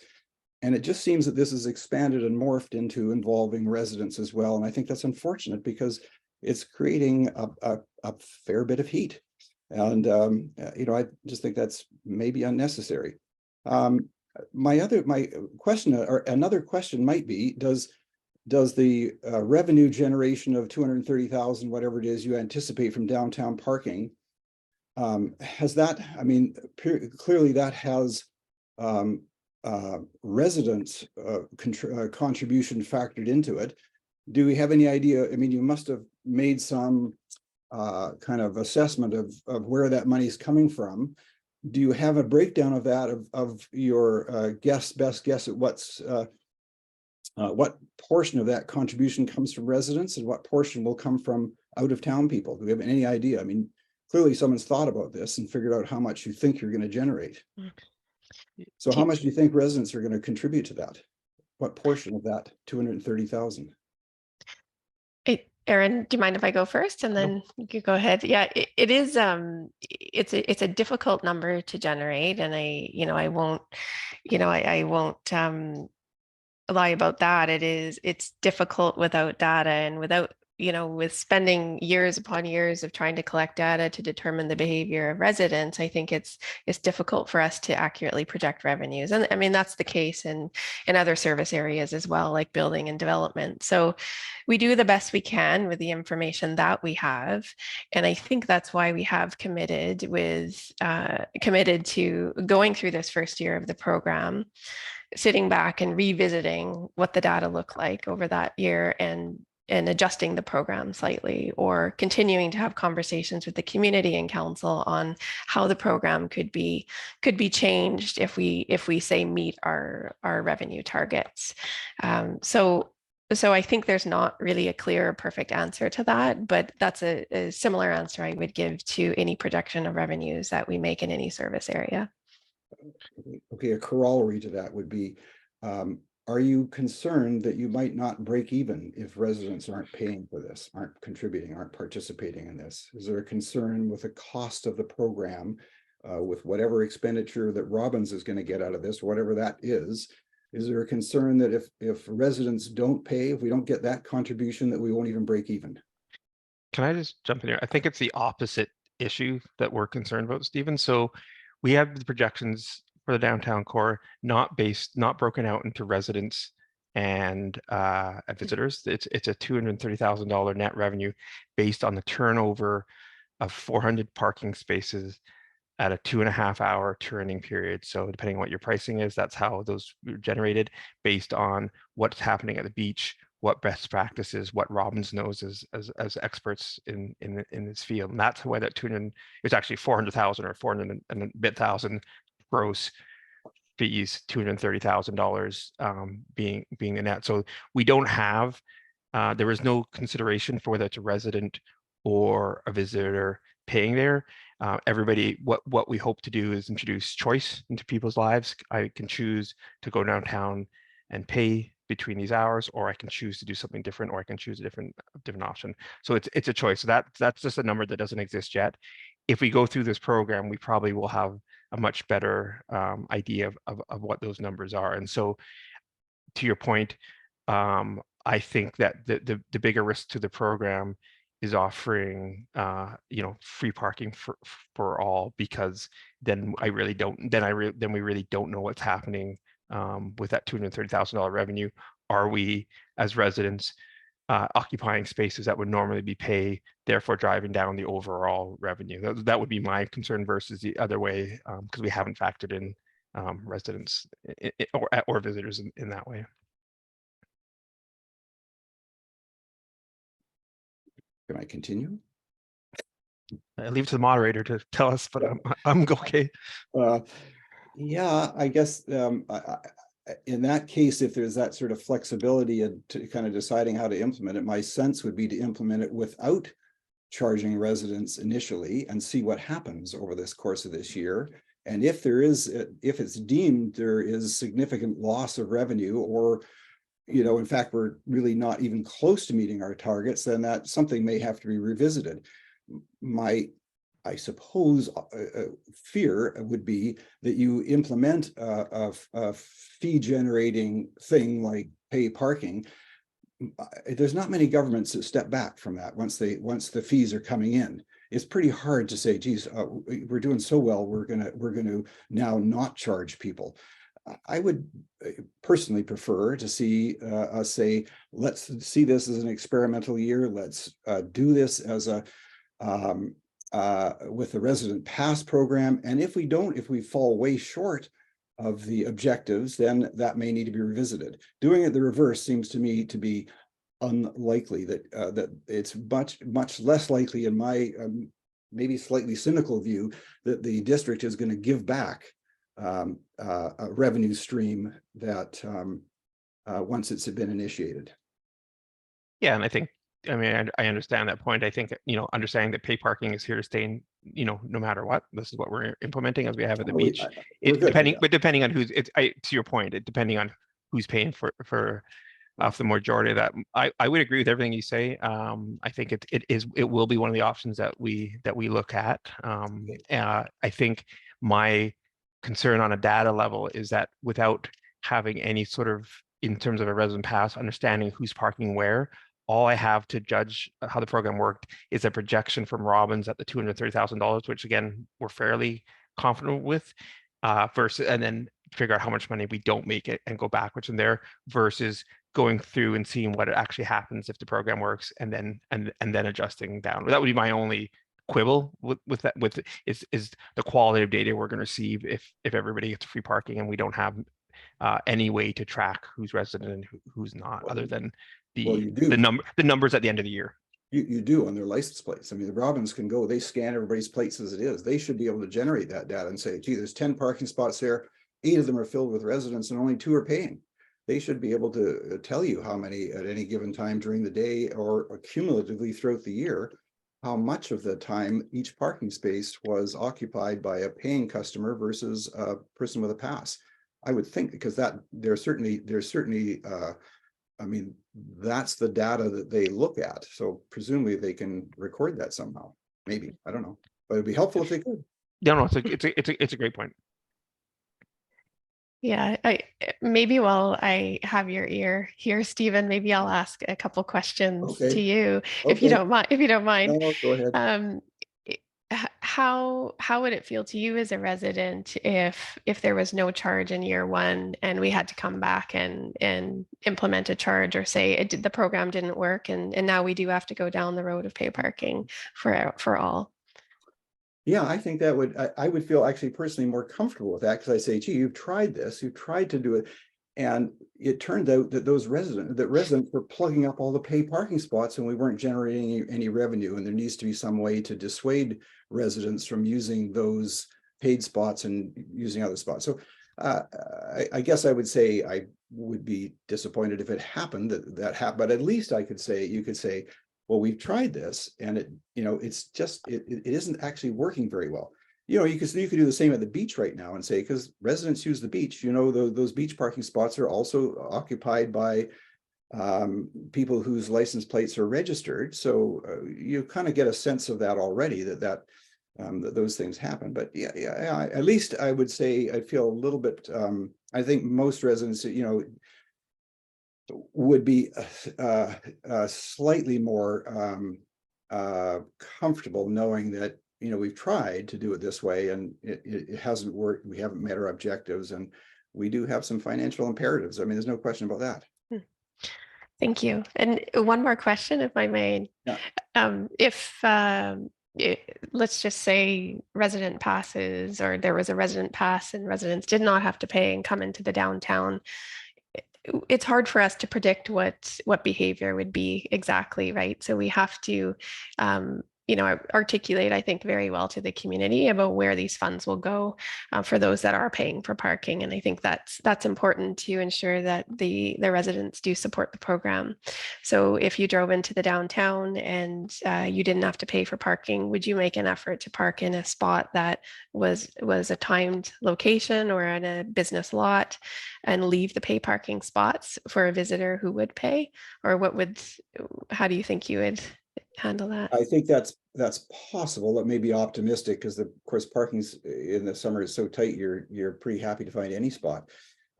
And it just seems that this is expanded and morphed into involving residents as well. And I think that's unfortunate because it's creating a fair bit of heat. And, I just think that's maybe unnecessary. My question, or another question might be, does the revenue generation of 230,000, whatever it is you anticipate from downtown parking, has that, clearly that has residents contribution factored into it. Do we have any idea? You must have made some kind of assessment of where that money is coming from. Do you have a breakdown of that, of your best guess at what portion of that contribution comes from residents and what portion will come from out-of-town people? Do we have any idea? Clearly someone's thought about this and figured out how much you think you're going to generate. So how much do you think residents are going to contribute to that? What portion of that 230,000? Aaron, do you mind if I go first and then you could go ahead? Yeah, it is. It's a difficult number to generate, and I won't lie about that. It's difficult without data and without, with spending years upon years of trying to collect data to determine the behavior of residents. I think it's difficult for us to accurately project revenues. And that's the case in other service areas as well, like building and development. So we do the best we can with the information that we have. And I think that's why we have committed to going through this first year of the program, sitting back and revisiting what the data looked like over that year and adjusting the program slightly, or continuing to have conversations with the community and council on how the program could be changed if we say meet our revenue targets. So I think there's not really a clear or perfect answer to that, but that's a similar answer I would give to any projection of revenues that we make in any service area. Okay, a corollary to that would be, are you concerned that you might not break even if residents aren't paying for this, aren't contributing, aren't participating in this? Is there a concern with the cost of the program, with whatever expenditure that Robbins is going to get out of this, whatever that is? Is there a concern that if residents don't pay, if we don't get that contribution, that we won't even break even? Can I just jump in here? I think it's the opposite issue that we're concerned about, Stephen. So we have the projections for the downtown core, not broken out into residents and visitors. It's a $230,000 net revenue based on the turnover of 400 parking spaces at a 2.5-hour turning period. So depending on what your pricing is, that's how those are generated based on what's happening at the beach, what best practices, what Robbins knows as experts in this field. And that's why that 200, it's actually 400,000 or 400 and a bit thousand gross fees, $230,000 being the net. So we don't have, there is no consideration for whether it's a resident or a visitor paying there. Everybody, what we hope to do is introduce choice into people's lives. I can choose to go downtown and pay between these hours, or I can choose to do something different, or I can choose a different option. So it's a choice. So that's just a number that doesn't exist yet. If we go through this program, we probably will have a much better idea of what those numbers are. And so, to your point, I think that the bigger risk to the program is offering free parking for all, because then we really don't know what's happening with that $230,000 revenue. Are we, as residents, occupying spaces that would normally be paid, therefore driving down the overall revenue? That would be my concern versus the other way, because we haven't factored in residents or visitors in that way. Can I continue? I leave it to the moderator to tell us, but I'm okay. Yeah, I guess in that case, if there's that sort of flexibility to kind of deciding how to implement it, my sense would be to implement it without charging residents initially and see what happens over this course of this year. And if it's deemed there is significant loss of revenue, or in fact, we're really not even close to meeting our targets, then that something may have to be revisited. I suppose fear would be that you implement a fee generating thing like pay parking. There's not many governments that step back from that once the fees are coming in. It's pretty hard to say, geez, we're doing so well, we're gonna now not charge people. I would personally prefer to see us say, let's see this as an experimental year. Let's do this as a with the resident pass program. And if we fall way short of the objectives, then that may need to be revisited. Doing it the reverse seems to me to be unlikely. That it's much less likely, in my maybe slightly cynical view, that the district is going to give back a revenue stream that once it's been initiated. Yeah, and I understand that point. I think, understanding that pay parking is here to stay, no matter what. This is what we're implementing, as we have at the beach. Depending on who's, to your point, depending on who's paying for the majority of that. I would agree with everything you say. I think it will be one of the options that we look at. I think my concern on a data level is that without having any sort of, in terms of a resident pass, understanding who's parking where, all I have to judge how the program worked is a projection from Robbins at the $230,000, which again, we're fairly confident with, versus, and then figure out how much money we don't make it and go backwards from there, versus going through and seeing what actually happens if the program works, and then adjusting down. That would be my only quibble with that, is the quality of data we're going to receive if everybody gets free parking and we don't have any way to track who's resident and who's not, other than the numbers at the end of the year. You do on their license plates. I mean, the Robbins can go, they scan everybody's plates as it is. They should be able to generate that data and say, gee, there's 10 parking spots there, 8 of them are filled with residents and only 2 are paying. They should be able to tell you how many at any given time during the day, or cumulatively throughout the year, how much of the time each parking space was occupied by a paying customer versus a person with a pass. I would think, because that there's certainly I mean, that's the data that they look at. So presumably they can record that somehow. Maybe, I don't know, but it'd be helpful if they could. No, it's a great point. Yeah, maybe while I have your ear here, Stephen, maybe I'll ask a couple questions to you, if you don't mind. No, go ahead. How would it feel to you as a resident if there was no charge in year one and we had to come back and implement a charge, or say the program didn't work and now we do have to go down the road of pay parking for all? Yeah, I think that I would feel actually personally more comfortable with that, because I say, gee, you've tried this, you've tried to do it. And it turned out that residents were plugging up all the paid parking spots, and we weren't generating any revenue. And there needs to be some way to dissuade residents from using those paid spots and using other spots. So I guess I would say I would be disappointed if it happened that happened, but at least you could say, well, we've tried this, and it's just it isn't actually working very well. You could do the same at the beach right now and say, because residents use the beach, those beach parking spots are also occupied by people whose license plates are registered. So you kind of get a sense of that already, that those things happen. But yeah, at least I would say I feel a little bit. I think most residents, would be slightly more comfortable knowing that we've tried to do it this way and it hasn't worked. We haven't met our objectives, and we do have some financial imperatives. I mean, there's no question about that. Thank you. And one more question, if I may. Yeah. Let's just say resident passes, or there was a resident pass and residents did not have to pay and come into the downtown. It's hard for us to predict what behavior would be exactly, right? So we have to articulate, I think, very well to the community about where these funds will go for those that are paying for parking. And I think that's important to ensure that the residents do support the program. So if you drove into the downtown and you didn't have to pay for parking, would you make an effort to park in a spot that was a timed location or in a business lot and leave the pay parking spots for a visitor who would pay? Or how do you think you would handle that? I think that's possible. It may be optimistic because of course parking's in the summer is so tight. You're pretty happy to find any spot,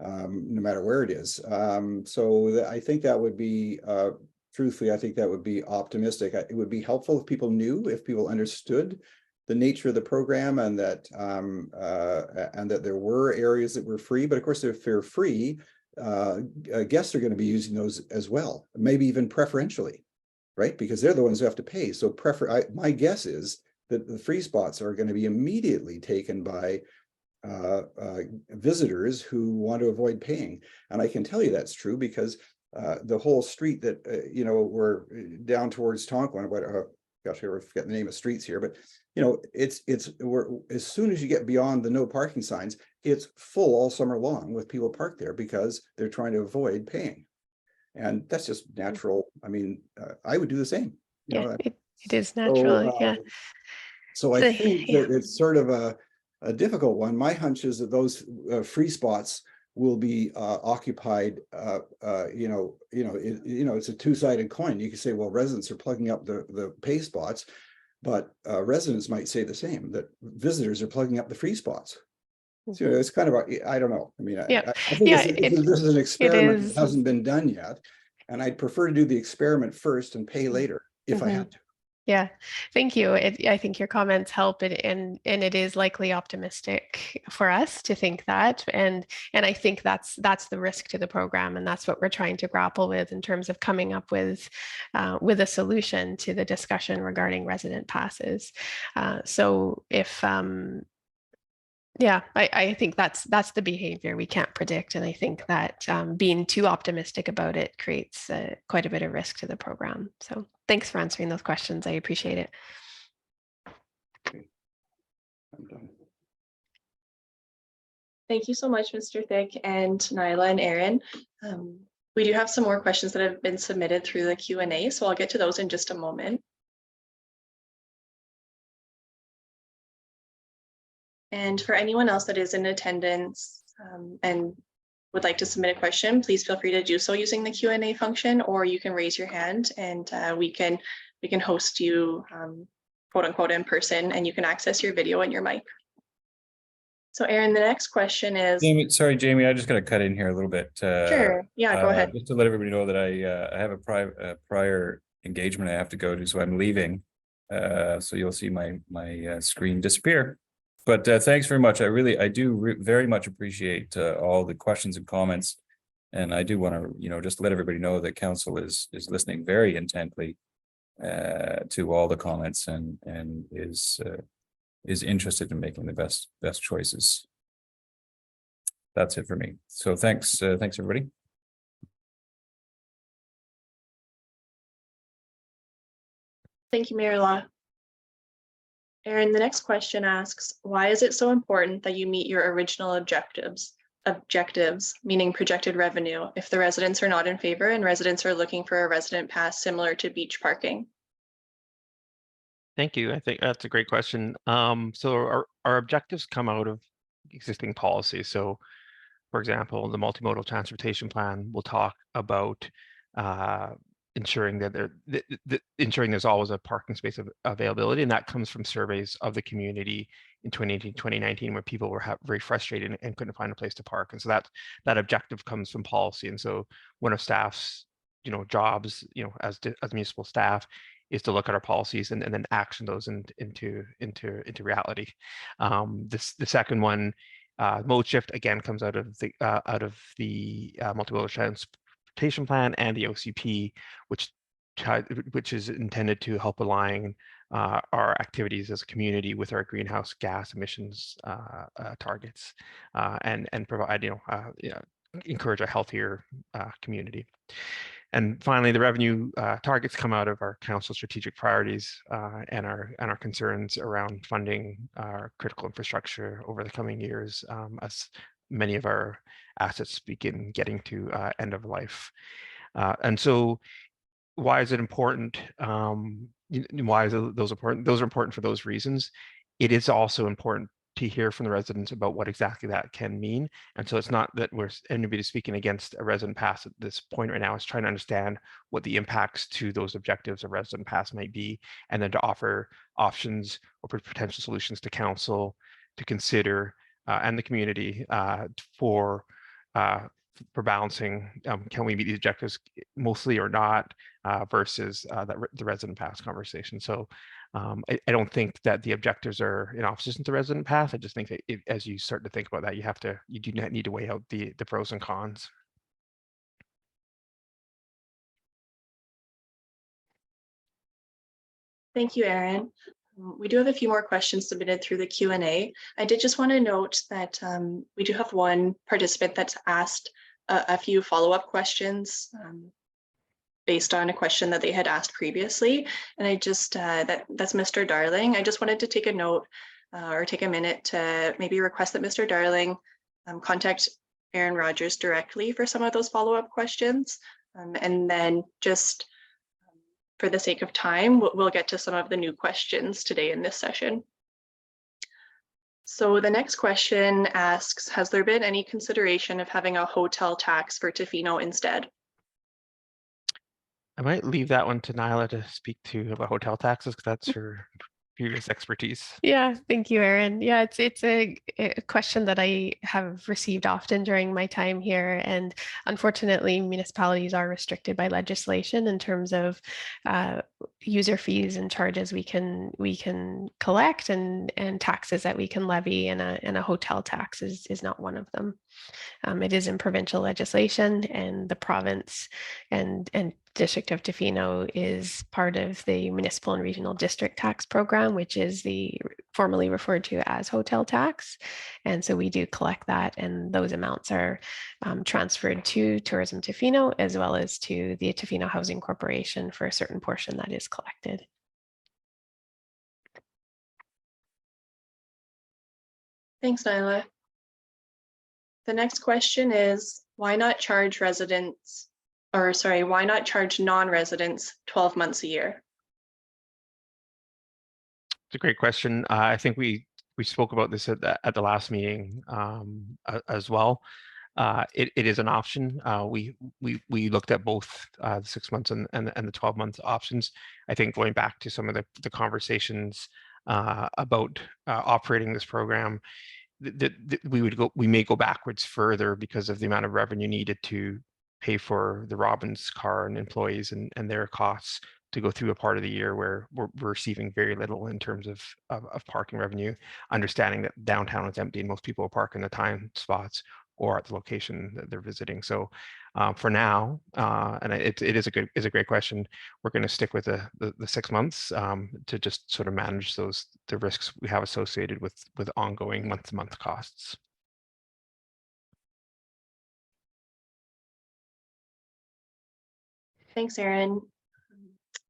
no matter where it is. So I think that would be truthfully, I think that would be optimistic. It would be helpful if people understood the nature of the program, and that there were areas that were free. But of course, if they're free, guests are going to be using those as well, maybe even preferentially. Right, because they're the ones who have to pay. So my guess is that the free spots are going to be immediately taken by visitors who want to avoid paying. And I can tell you that's true because the whole street that we're down towards Tonquin. Gosh, I forget the name of streets here, but as soon as you get beyond the no parking signs, it's full all summer long with people parked there because they're trying to avoid paying. And that's just natural. I mean, I would do the same. It is natural. So I think that it's sort of a difficult one. My hunch is that those free spots will be occupied. It's a two-sided coin. You can say, well, residents are plugging up the pay spots, but residents might say the same, that visitors are plugging up the free spots. So it's kind of, I don't know. I mean, I think this is an experiment that hasn't been done yet. And I'd prefer to do the experiment first and pay later if I had to. Yeah, thank you. I think your comments help it, and it is likely optimistic for us to think that. And I think that's the risk to the program, and that's what we're trying to grapple with in terms of coming up with a solution to the discussion regarding resident passes. So if I think that's the behavior we can't predict. And I think that being too optimistic about it creates quite a bit of risk to the program. So thanks for answering those questions. I appreciate it. Okay. I'm done. Thank you so much, Mr. Thick and Nyla and Aaron. We do have some more questions that have been submitted through the Q&A, so I'll get to those in just a moment. And for anyone else that is in attendance and would like to submit a question, please feel free to do so using the Q&A function, or you can raise your hand and we can host you quote unquote in person, and you can access your video and your mic. So Aaron, the next question is— Jamie, I just got to cut in here a little bit. Sure, yeah, go ahead. Just to let everybody know that I have a prior engagement I have to go to, so I'm leaving. So you'll see my screen disappear. But thanks very much. I do very much appreciate all the questions and comments, and I do want to just let everybody know that council is listening very intently to all the comments and is interested in making the best choices. that's it for me. So thanks, thanks everybody. Thank you, Mayor Law. Aaron, the next question asks, why is it so important that you meet your original objectives, meaning projected revenue, if the residents are not in favor and residents are looking for a resident pass similar to beach parking? Thank you. I think that's a great question. So our objectives come out of existing policy. So, for example, the multimodal transportation plan will talk about ensuring that ensuring there's always a parking space availability, and that comes from surveys of the community in 2018, 2019, where people were very frustrated and couldn't find a place to park. And so that objective comes from policy. And so one of staff's jobs, as municipal staff, is to look at our policies and then action those into reality. The second one, mode shift, again, comes out of the multimodal transportation plan and the OCP, which is intended to help align our activities as a community with our greenhouse gas emissions targets, and provide encourage a healthier community. And finally, the revenue targets come out of our council strategic priorities and our concerns around funding our critical infrastructure over the coming years, as many of our assets begin getting to end of life. And so, why is it important? Why is those important? Those are important for those reasons. It is also important to hear from the residents about what exactly that can mean. And so it's not that anybody's speaking against a resident pass at this point right now. It's trying to understand what the impacts to those objectives of resident pass might be, and then to offer options or potential solutions to council to consider and the community for balancing, can we meet these objectives mostly or not, versus the resident pass conversation. So I don't think that the objectives are in opposition to resident pass. I just think that as you start to think about that, you do not need to weigh out the pros and cons. Thank you, Aaron. We do have a few more questions submitted through the Q&A. I did just want to note that we do have one participant that's asked a few follow-up questions based on a question that they had asked previously. And I just, that's Mr. Darling. I just wanted to take a note or take a minute to maybe request that Mr. Darling contact Aaron Rodgers directly for some of those follow-up questions. And then just for the sake of time, we'll get to some of the new questions today in this session. So the next question asks, has there been any consideration of having a hotel tax for Tofino instead? I might leave that one to Nyla to speak to about hotel taxes, because that's her previous expertise. Yeah, thank you, Aaron. Yeah, it's a question that I have received often during my time here, and unfortunately, municipalities are restricted by legislation in terms of user fees and charges we can collect, and taxes that we can levy, and a hotel tax is not one of them. It is in provincial legislation, and the province and District of Tofino is part of the Municipal and Regional District Tax Program, which is formally referred to as hotel tax. And so we do collect that, and those amounts are transferred to Tourism Tofino as well as to the Tofino Housing Corporation for a certain portion that is collected. Thanks, Nyla. The next question is, why not charge residents, or sorry, why not charge non-residents 12 months a year? It's a great question. I think we spoke about this at the last meeting as well. It is an option. We looked at both the 6 months and the 12-month options. I think going back to some of the conversations about operating this program, we may go backwards further because of the amount of revenue needed to pay for the Robbins car and employees and their costs to go through a part of the year where we're receiving very little in terms of parking revenue, understanding that downtown is empty and most people are parking the time spots or at the location that they're visiting. So for now, and it is a great question, we're going to stick with the 6 months to just sort of manage the risks we have associated with ongoing month-to-month costs. Thanks, Erin.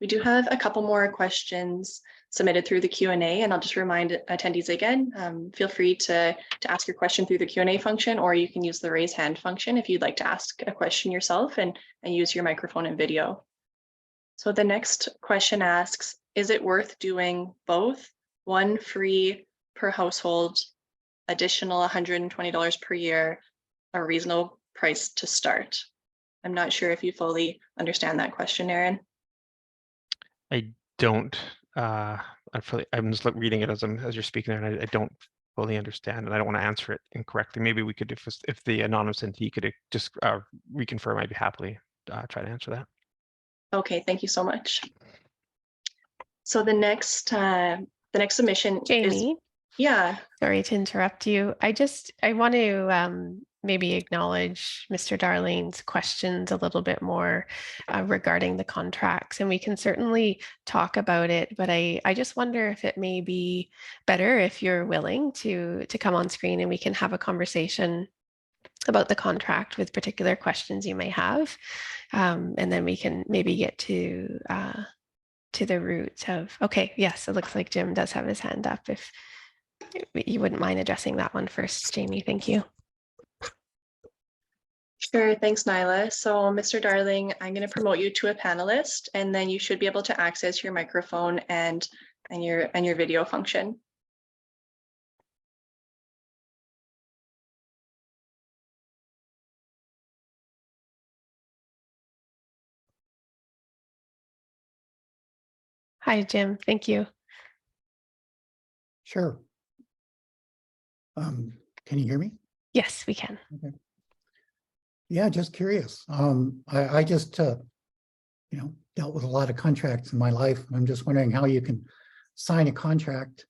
We do have a couple more questions submitted through the Q&A, and I'll just remind attendees again, feel free to ask your question through the Q&A function, or you can use the raise hand function if you'd like to ask a question yourself and use your microphone and video. So the next question asks, is it worth doing both one free per household, additional $120 per year, a reasonable price to start? I'm not sure if you fully understand that question, Erin. I don't. I'm just reading it as you're speaking there, and I don't fully understand, and I don't want to answer it incorrectly. Maybe we could, if the anonymous entity could just reconfirm, I'd be happily try to answer that. Okay, thank you so much. So the next submission is, Jamie, yeah, sorry to interrupt you. I want to maybe acknowledge Mr. Darling's questions a little bit more regarding the contracts, and we can certainly talk about it, but I just wonder if it may be better if you're willing to come on screen and we can have a conversation about the contract with particular questions you may have. And then we can maybe get to the root of, okay, yes, it looks like Jim does have his hand up. If you wouldn't mind addressing that one first, Jamie, thank you. sure. Thanks, Nyla. So Mr. Darling, I'm going to promote you to a panelist, and then you should be able to access your microphone and your video function. Hi, Jim. Thank you. Sure. Can you hear me? Yes, we can. Okay. Yeah, just curious. I just, dealt with a lot of contracts in my life. I'm just wondering how you can sign a contract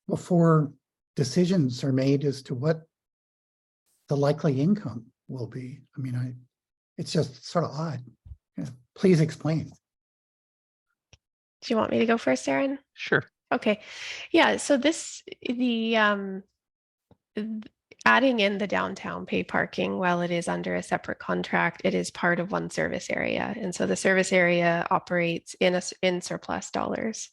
before decisions are made as to what the likely income will be. I mean, it's just sort of odd. Yeah, please explain. Do you want me to go first, Erin? Sure. Okay. Yeah, so adding in the downtown pay parking, while it is under a separate contract, it is part of one service area. And so the service area operates in surplus dollars.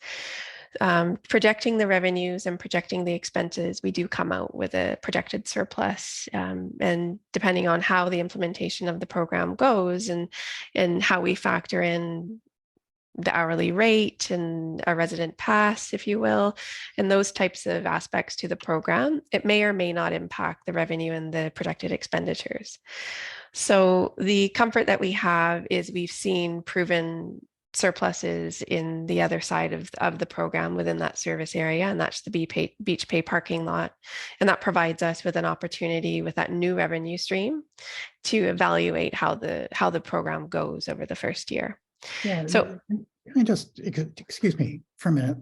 Projecting the revenues and projecting the expenses, we do come out with a projected surplus. And depending on how the implementation of the program goes and how we factor in the hourly rate and a resident pass, if you will, and those types of aspects to the program, it may or may not impact the revenue and the projected expenditures. So the comfort that we have is we've seen proven surpluses in the other side of the program within that service area, and that's the beach pay parking lot. And that provides us with an opportunity with that new revenue stream to evaluate how the program goes over the first year. Yeah. So Can I just, excuse me for a minute.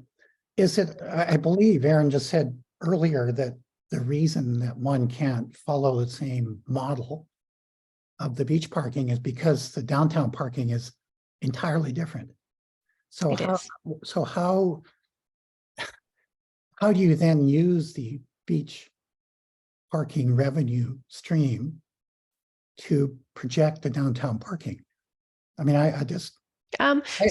Is it, I believe Erin just said earlier that the reason that one can't follow the same model of the beach parking is because the downtown parking is entirely different. So how do you then use the beach parking revenue stream to project the downtown parking? I mean, I just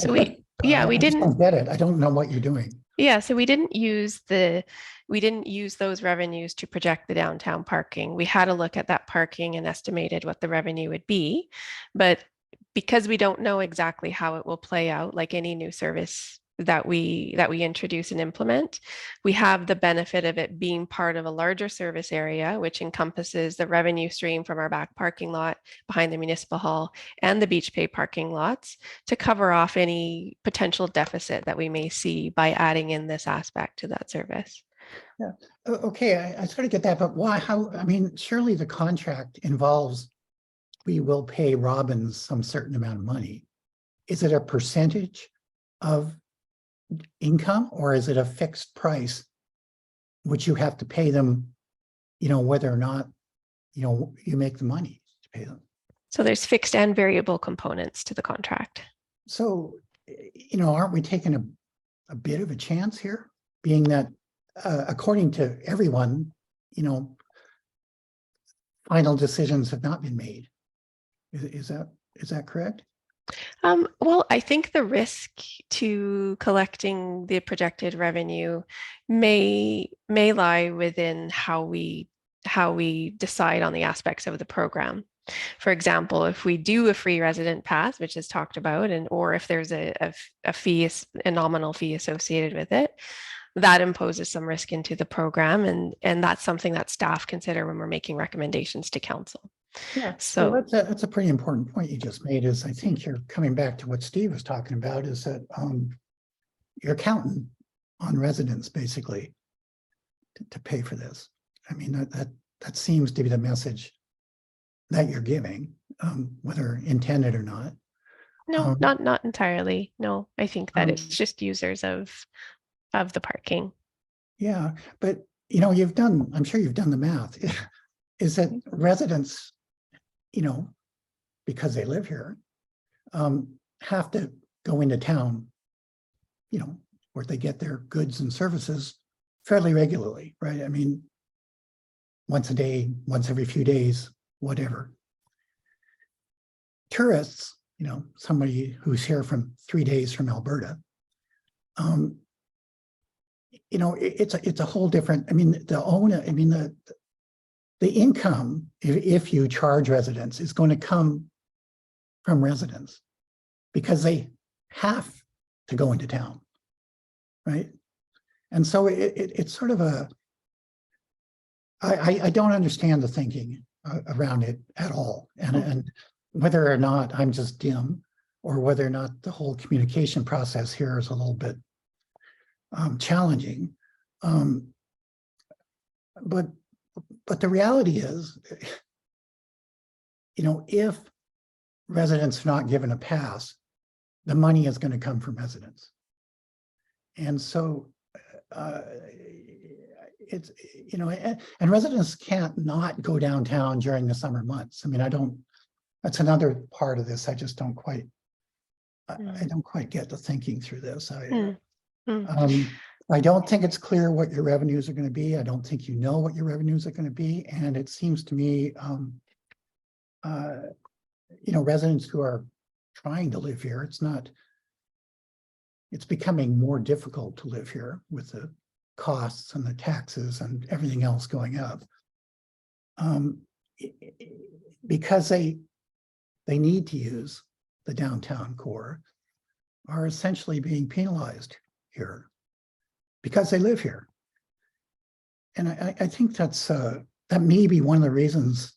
we didn't get it. I don't know what you're doing. Yeah, so we didn't use those revenues to project the downtown parking. We had a look at that parking and estimated what the revenue would be, but because we don't know exactly how it will play out, like any new service that we introduce and implement, we have the benefit of it being part of a larger service area, which encompasses the revenue stream from our back parking lot behind the municipal hall and the beach pay parking lots to cover off any potential deficit that we may see by adding in this aspect to that service. Yeah. Okay, I sort of get that, but why? How? I mean, surely the contract involves we will pay Robbins some certain amount of money. Is it a percentage of income, or is it a fixed price which you have to pay them, whether or not you make the money to pay them? So there's fixed and variable components to the contract. So aren't we taking a bit of a chance here, being that according to everyone, final decisions have not been made? Is that Is that correct? Well, I think the risk to collecting the projected revenue may lie within how we decide on the aspects of the program. For example, if we do a free resident pass, which is talked about, and or if there's a fee, a nominal fee associated with it, that imposes some risk into the program, and that's something that staff consider when we're making recommendations to council. Yeah. So That's a pretty important point you just made, is I think you're coming back to what Steve was talking about, is that you're counting on residents basically to pay for this. I mean, that seems to be the message that you're giving, whether intended or not. no, not entirely. No, I think that it's Um, just users of the parking. Yeah, but I'm sure you've done the math. Is that residents, because they live here, have to go into town, where they get their goods and services fairly regularly, right? I mean, once a day, once every few days, whatever. Tourists, somebody who's here from 3 days from Alberta, it's a whole different, I mean, the income, if you charge residents, is going to come from residents because they have to go into town, right? And so it's sort of I don't understand the thinking around it at all. And whether or not I'm just dim, or whether or not the whole communication process here is a little bit challenging. But the reality is, if residents are not given a pass, the money is going to come from residents. And so it's, and residents can't not go downtown during the summer months. I mean, that's another part of this. I just don't quite, I don't quite get the thinking through this. I don't think it's clear what your revenues are going to be. I don't think you know what your revenues are going to be. And it seems to me, residents who are trying to live here, it's becoming more difficult to live here with the costs and the taxes and everything else going up. Because they need to use the downtown core, are essentially being penalized here because they live here. And I think that may be one of the reasons,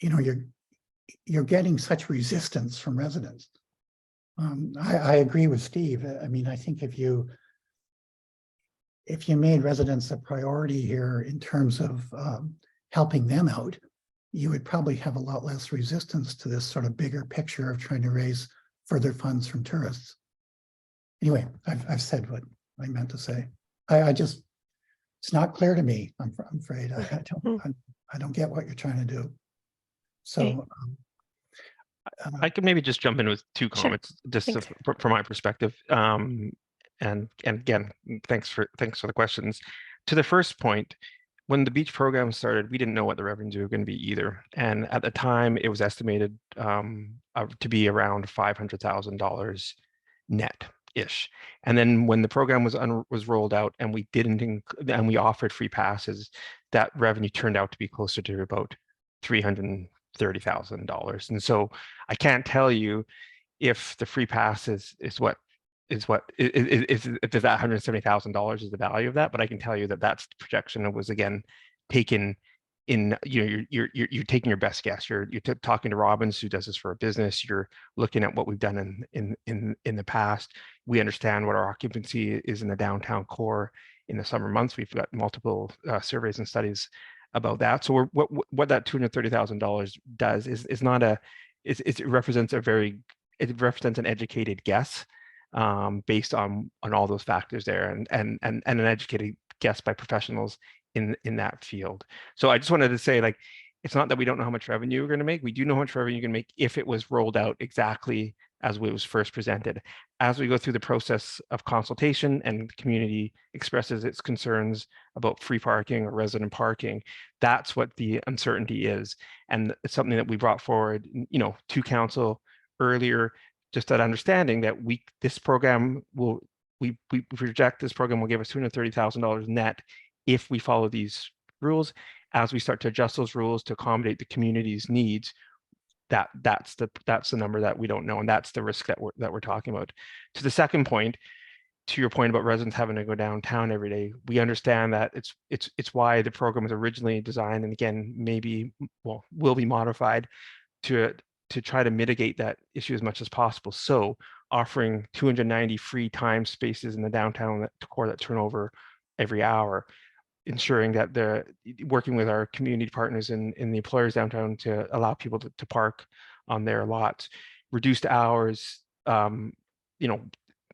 you're getting such resistance from residents. I agree with Steve. I mean, I think if you made residents a priority here in terms of helping them out, you would probably have a lot less resistance to this sort of bigger picture of trying to raise further funds from tourists. Anyway, I've said what I meant to say. It's not clear to me. I'm afraid I don't get what you're trying to do. So I could maybe just jump in with two comments, just from my perspective. And again, thanks for the questions. To the first point, when the beach program started, we didn't know what the revenues were going to be either. And at the time, it was estimated to be around $500,000 net-ish. And then when the program was rolled out and we offered free passes, that revenue turned out to be closer to about $330,000. And so I can't tell you if the free pass is that $170,000 is the value of that, but I can tell you that that's the projection. It was again taken in, you're taking your best guess. You're talking to Robbins, who does this for a business. You're looking at what we've done in the past. We understand what our occupancy is in the downtown core in the summer months. We've got multiple surveys and studies about that. So what that $230,000 does is not it represents an educated guess based on all those factors there, and an educated guess by professionals in that field. So I just wanted to say, like, it's not that we don't know how much revenue we're going to make. We do know how much revenue you're going to make if it was rolled out exactly as it was first presented. As we go through the process of consultation and the community expresses its concerns about free parking or resident parking, that's what the uncertainty is. And it's something that we brought forward, to council earlier, just that understanding that this program will, we project this program will give us $230,000 net if we follow these rules. As we start to adjust those rules to accommodate the community's needs, that's the number that we don't know, and that's the risk that we're talking about. To the second point, to your point about residents having to go downtown every day, we understand that it's why the program was originally designed, and again, maybe will be modified to try to mitigate that issue as much as possible. So offering 290 free time spaces in the downtown core that turn over every hour, ensuring that working with our community partners in the employers downtown to allow people to park on their lots, reduced hours,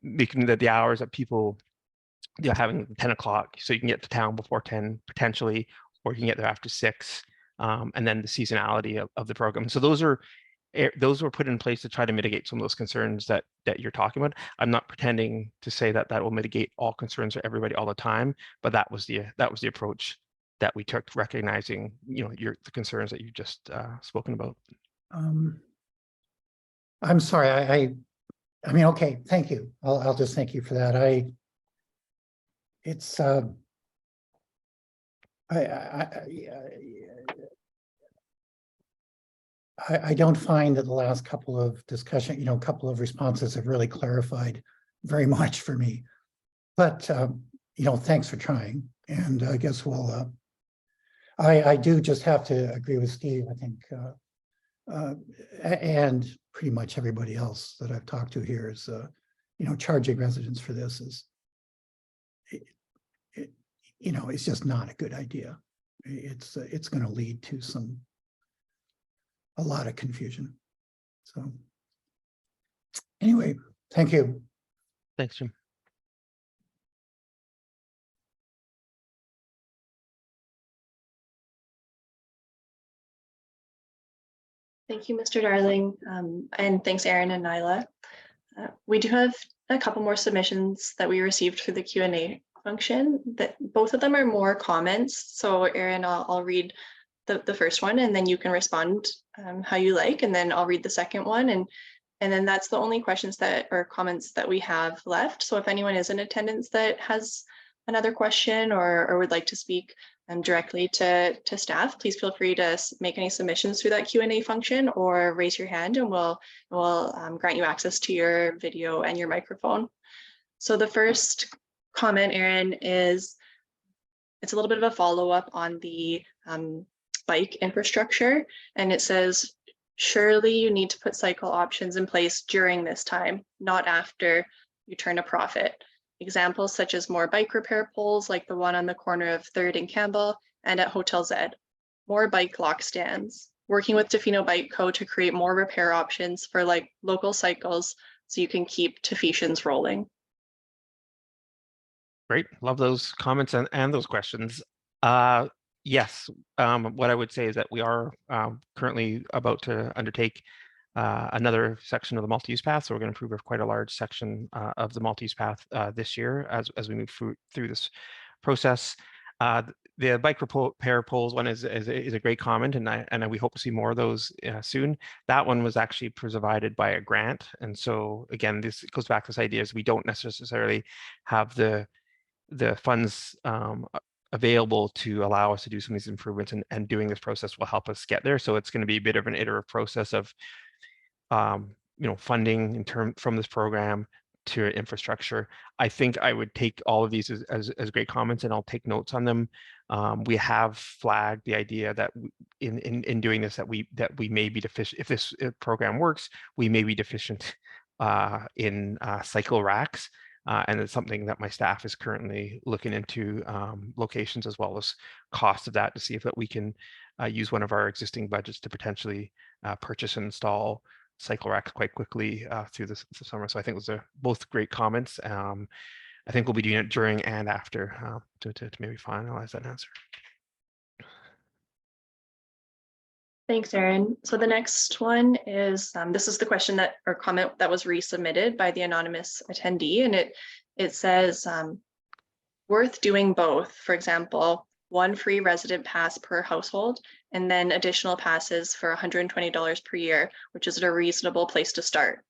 making that the hours that people, having 10 o'clock, so you can get to town before 10 potentially, or you can get there after 6, and then the seasonality of the program. So those were put in place to try to mitigate some of those concerns that you're talking about. I'm not pretending to say that will mitigate all concerns for everybody all the time, but that was the approach that we took, recognizing the concerns that you just spoken about. I'm sorry, I mean, okay, thank you. I'll just thank you for that. I don't find that the last couple of discussion, couple of responses have really clarified very much for me. But thanks for trying. And I guess we'll. I do just have to agree with Steve. I think, and pretty much everybody else that I've talked to here is, charging residents for this is, it's just not a good idea. It's going to lead to a lot of confusion. So anyway, thank you. Thanks, Jim. Thank you, Mr. Darling, and thanks, Aaron and Nyla. We do have a couple more submissions that we received through the Q&A function. That both of them are more comments. So Aaron, I'll read the first one, and then you can respond how you like, and then I'll read the second one, and then that's the only questions or comments that we have left. So if anyone is in attendance that has another question or would like to speak directly to staff, please feel free to make any submissions through that Q&A function or raise your hand, and we'll grant you access to your video and your microphone. So the first comment, Aaron, it's a little bit of a follow-up on the bike infrastructure, and it says, surely you need to put cycle options in place during this time, not after you turn a profit. Examples such as more bike repair poles like the one on the corner of 3rd and Campbell and at Hotel Z, more bike lock stands, working with Tofino Bike Co. to create more repair options for local cycles so you can keep Tofetians rolling. Great, love those comments and those questions. Yes, what I would say is that we are currently about to undertake another section of the multi-use path. So we're going to improve quite a large section of the multi-use path this year as we move through this process. The bike repair poles one is a great comment, and we hope to see more of those soon. That one was actually provided by a grant, and so again, this goes back to this idea is we don't necessarily have the funds available to allow us to do some of these improvements, and doing this process will help us get there. So it's going to be a bit of an iterative process of funding from this program to infrastructure. I think I would take all of these as great comments, and I'll take notes on them. We have flagged the idea that in doing this that we may be deficient. If this program works, we may be deficient in cycle racks. And it's something that my staff is currently looking into locations as well as cost of that to see if we can use one of our existing budgets to potentially purchase and install cycle racks quite quickly through the summer. So I think those are both great comments. I think we'll be doing it during and after to maybe finalize that answer. Thanks, Aaron. So the next one is, this is the question or comment that was resubmitted by the anonymous attendee, and it says, worth doing both. For example, one free resident pass per household, and then additional passes for $120 per year, which is a reasonable place to start.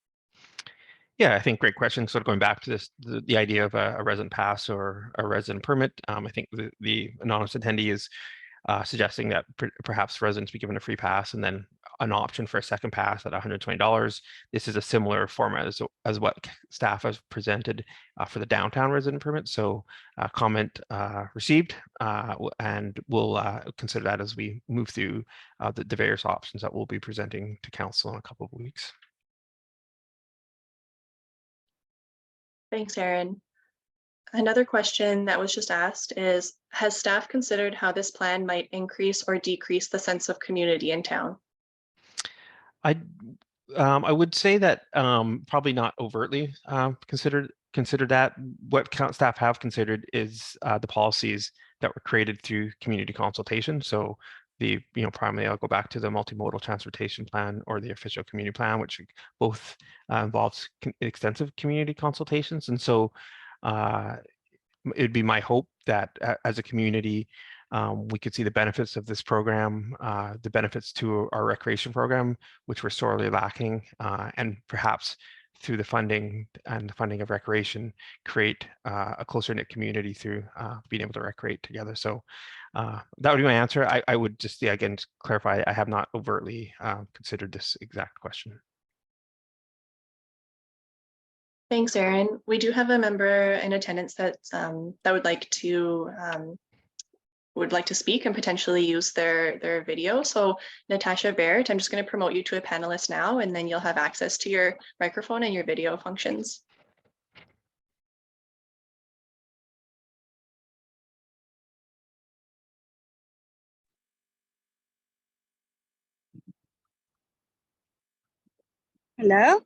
Yeah, I think great question. Sort of going back to this, the idea of a resident pass or a resident permit. I think the anonymous attendee is suggesting that perhaps residents be given a free pass and then an option for a second pass at $120. This is a similar format as what staff has presented for the downtown resident permit. So comment received, and we'll consider that as we move through the various options that we'll be presenting to council in a couple of weeks. Thanks, Aaron. Another question that was just asked is, has staff considered how this plan might increase or decrease the sense of community in town? I would say that probably not overtly considered that. What staff have considered is the policies that were created through community consultation. So the, primarily I'll go back to the multimodal transportation plan or the official community plan, which both involves extensive community consultations. And so it'd be my hope that as a community, we could see the benefits of this program, the benefits to our recreation program, which we're sorely lacking, and perhaps through the funding and the funding of recreation, create a closer knit community through being able to recreate together. So that would be my answer. I would just, again, just clarify, I have not overtly considered this exact question. Thanks, Aaron. We do have a member in attendance that would like to speak and potentially use their video. So Natasha Barrett, I'm just going to promote you to a panelist now, and then you'll have access to your microphone and your video functions. Hello?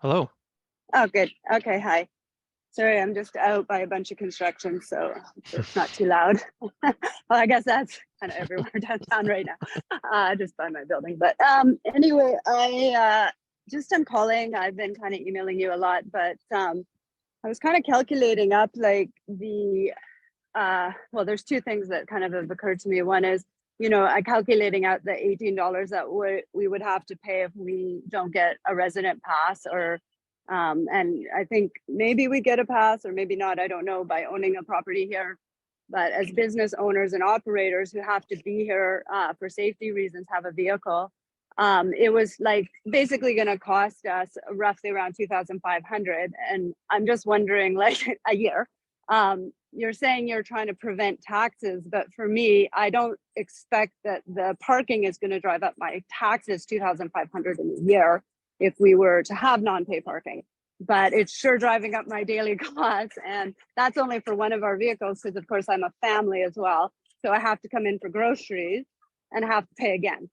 Hello. Oh, good. Okay, hi. Sorry, I'm just out by a bunch of construction, so it's not too loud. Well, I guess that's kind of everywhere downtown right now, just by my building. But anyway, I just am calling. I've been kind of emailing you a lot, but I was kind of calculating up like the, well, there's two things that kind of have occurred to me. One is, I'm calculating out the $18 that we would have to pay if we don't get a resident pass, or and I think maybe we get a pass or maybe not, I don't know, by owning a property here. But as business owners and operators who have to be here for safety reasons, have a vehicle, it was like basically going to cost us roughly around $2,500. And I'm just wondering, like, a year. You're saying you're trying to prevent taxes, but for me, I don't expect that the parking is going to drive up my taxes $2,500 in a year if we were to have non-pay parking. But it's sure driving up my daily costs, and that's only for one of our vehicles, because of course I'm a family as well, so I have to come in for groceries and have to pay again.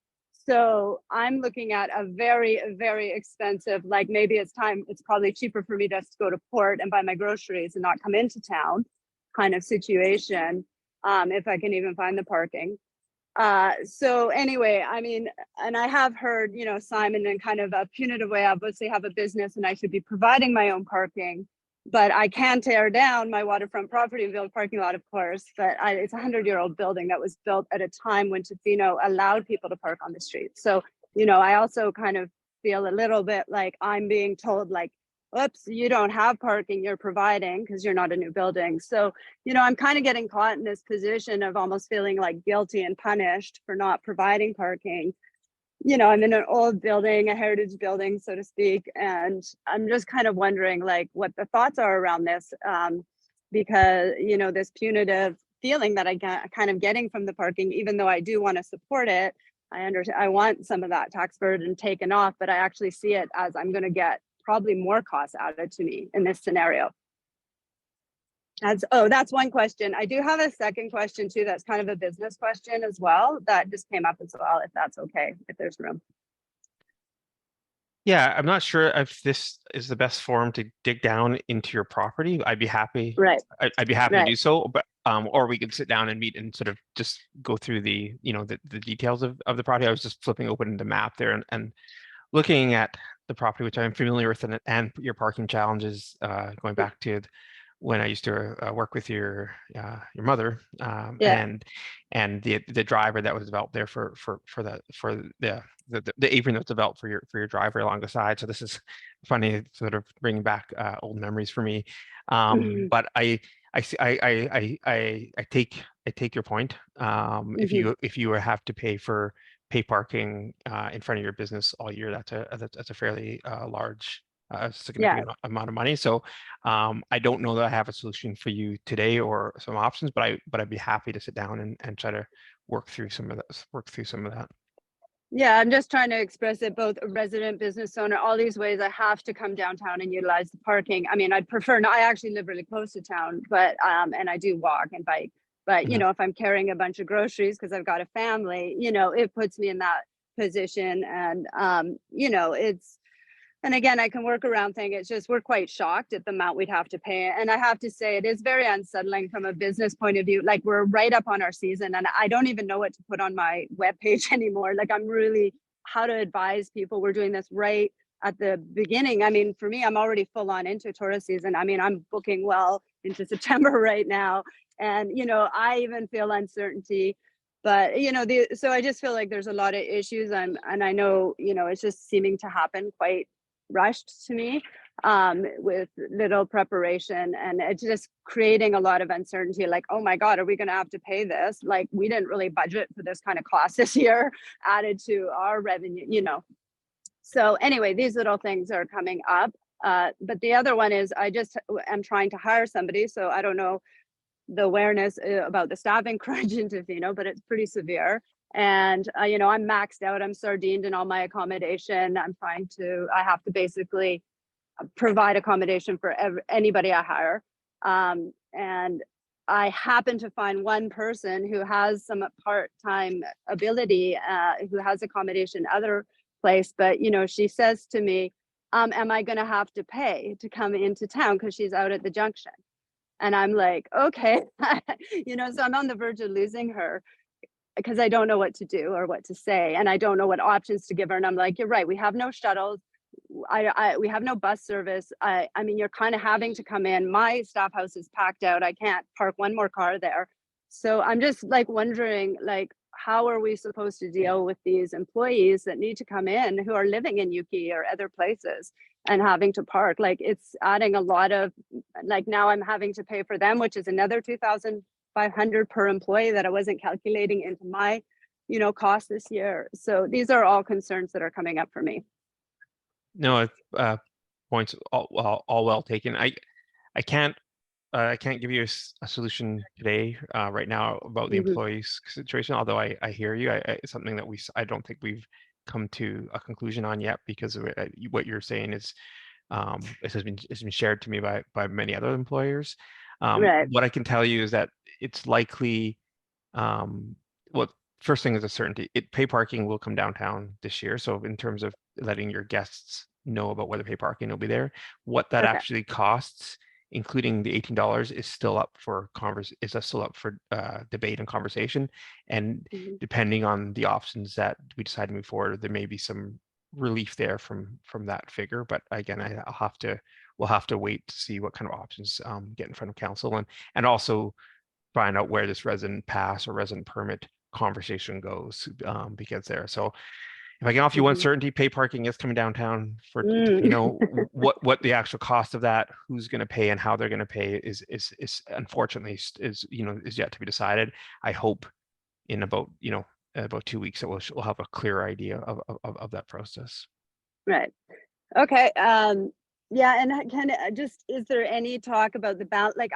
So I'm looking at a very, very expensive, like maybe it's probably cheaper for me just to go to port and buy my groceries and not come into town kind of situation, if I can even find the parking. So anyway, I mean, and I have heard, Simon, in kind of a punitive way, I obviously have a business and I should be providing my own parking, but I can tear down my waterfront property and build a parking lot, of course, but it's a 100-year-old building that was built at a time when Tofino allowed people to park on the street. So, I also kind of feel a little bit like I'm being told, like, whoops, you don't have parking, you're providing because you're not a new building. So, I'm kind of getting caught in this position of almost feeling like guilty and punished for not providing parking. I'm in an old building, a heritage building, so to speak. And I'm just kind of wondering like what the thoughts are around this, because, this punitive feeling that I get kind of getting from the parking, even though I do want to support it, I want some of that tax burden taken off, but I actually see it as I'm going to get probably more costs added to me in this scenario. That's one question. I do have a second question too. That's kind of a business question as well. That just came up as well, if that's okay, if there's room. Yeah, I'm not sure if this is the best forum to dig down into your property. I'd be happy. Right. I'd be happy Right. to do so, but or we could sit down and meet and sort of just go through the the details of the property. I was just flipping open the map there and looking at the property, which I'm familiar with, and your parking challenges going back to when I used to work with your mother, Yeah. and the driver that was developed there for the apron that was developed for your driver along the side. So this is funny, sort of bringing back old memories for me. But I take your point. If you have to pay parking in front of your business all year, that's a fairly large significant amount of money. So I don't know that I have a solution for you today or some options, but I'd be happy to sit down and try to work through some of that. Yeah, I'm just trying to express it, both a resident, business owner, all these ways I have to come downtown and utilize the parking. I mean, I'd prefer not, I actually live really close to town, but and I do walk and bike. But you know, if I'm carrying a bunch of groceries because I've got a family, you know, it puts me in that position. And you know, it's, and again, I can work around things. It's just we're quite shocked at the amount we'd have to pay. And I have to say, it is very unsettling from a business point of view. Like, we're right up on our season, and I don't even know what to put on my webpage anymore. Like, I'm really how to advise people. We're doing this right at the beginning. I mean, for me, I'm already full on into tourist season. I mean, I'm booking well into September right now. And, you know, I even feel uncertainty. But, you know, so I just feel like there's a lot of issues. And I know, you know, it's just seeming to happen quite rushed to me with little preparation, and it's just creating a lot of uncertainty. Like, oh my God, are we going to have to pay this? Like, we didn't really budget for this kind of cost this year added to our revenue, you know. So anyway, these little things are coming up. But the other one is I just am trying to hire somebody. So I don't know the awareness about the staffing crunch in Tofino, but it's pretty severe. And, you know, I'm maxed out. I'm sardined in all my accommodation. I have to basically provide accommodation for anybody I hire. And I happen to find one person who has some part-time ability, who has accommodation other place. But, you know, she says to me, am I going to have to pay to come into town because she's out at the junction? And I'm like, okay, you know, so I'm on the verge of losing her, because I don't know what to do or what to say. And I don't know what options to give her. And I'm like, you're right. We have no shuttles. We have no bus service. I mean, you're kind of having to come in. My staff house is packed out. I can't park one more car there. So I'm just like wondering, like, how are we supposed to deal with these employees that need to come in who are living in Yuki or other places and having to park? Like, it's adding a lot of, like, now I'm having to pay for them, which is another $2,500 per employee that I wasn't calculating into my, you know, cost this year. So these are all concerns that are coming up for me. No, points all well taken. I can't give you a solution today, right now, about the employees situation. Although I hear you, it's something that I don't think we've come to a conclusion on yet, because of what you're saying is, it has been shared to me by many other employers. Right. What I can tell you is that it's likely, well, first thing is a certainty. Pay parking will come downtown this year. So in terms of letting your guests know about whether pay parking will be there, what that actually costs, including the $18, is still up for debate and conversation. And depending on the options that we decide to move forward, there may be some relief there from that figure. But again, we'll have to wait to see what kind of options get in front of council, and also find out where this resident pass or resident permit conversation goes, because there. So if I can offer you one certainty, pay parking is coming downtown for, you know, what the actual cost of that, who's going to pay and how they're going to pay is unfortunately is yet to be decided. I hope in about 2 weeks that we'll have a clear idea of that process. Right. Okay. Yeah. And can is there any talk about the balance? Like,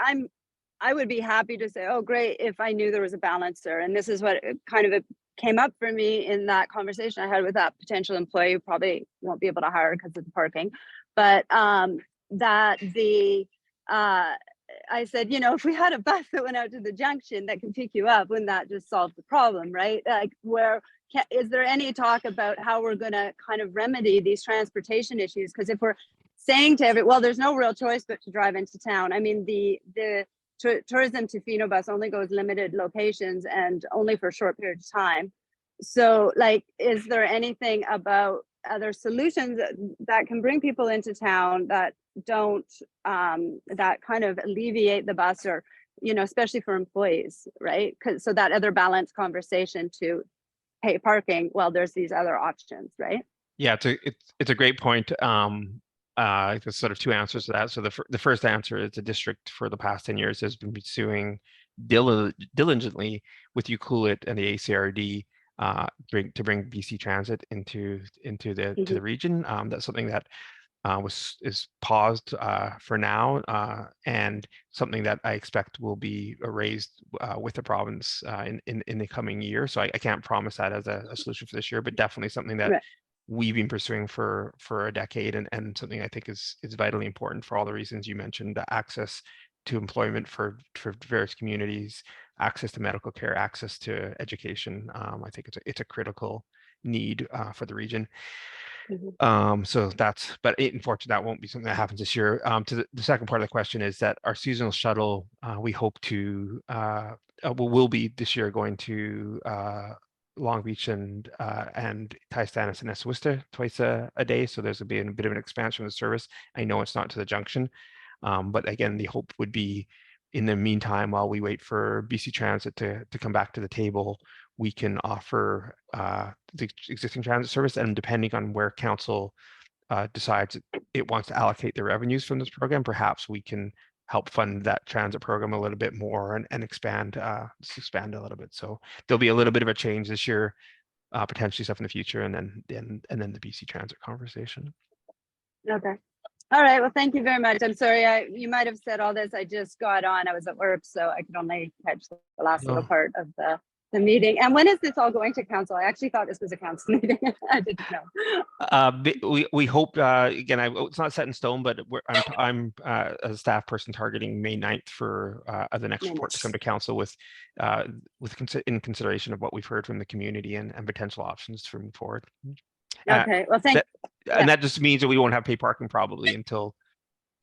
I would be happy to say, oh, great, if I knew there was a balancer. And this is what kind of came up for me in that conversation I had with that potential employee who probably won't be able to hire because of the parking. But I said, you know, if we had a bus that went out to the junction that can pick you up, wouldn't that just solve the problem, right? Like, is there any talk about how we're going to kind of remedy these transportation issues? Because if we're saying to well, there's no real choice but to drive into town. I mean, the tourism Tofino bus only goes limited locations and only for a short period of time. So, like, is there anything about other solutions that can bring people into town that don't that kind of alleviate the bus, or especially for employees, right? Because so that other balance conversation to pay parking, well, there's these other options, right? Yeah, it's a great point. There's sort of two answers to that. So the first answer is the district for the past 10 years has been pursuing diligently with UCLUIT and the ACRD to bring BC Transit into the region. That's something that is paused for now, and something that I expect will be raised with the province in the coming year. So I can't promise that as a solution for this year, but definitely something that Right. we've been pursuing for a decade, and something I think is vitally important for all the reasons you mentioned: the access to employment for various communities, access to medical care, access to education. I think it's a critical need for the region. So that's, but unfortunately, that won't be something that happens this year. To the second part of the question is that our seasonal shuttle, we hope to, will be this year going to Long Beach and Tystanis and Essaouira twice a day. So there's been a bit of an expansion of the service. I know it's not to the junction, but again, the hope would be in the meantime, while we wait for BC Transit to come back to the table, we can offer the existing transit service, and depending on where council decides it wants to allocate the revenues from this program, perhaps we can help fund that transit program a little bit more and expand a little bit. So there'll be a little bit of a change this year, potentially stuff in the future, and then the BC Transit conversation. Okay. All right. Well, thank you very much. I'm sorry. You might have said all this. I just got on. I was at work, so I could only catch the last little part of the meeting. And when is this all going to council? I actually thought this was a council meeting. I didn't know. We hope, again, it's not set in stone, but I'm as a staff person targeting May 9th for the next May report to 9th. come to council with in consideration of what we've heard from the community and potential options to move forward. Okay. Well, thank And that just means that we won't have paid parking probably until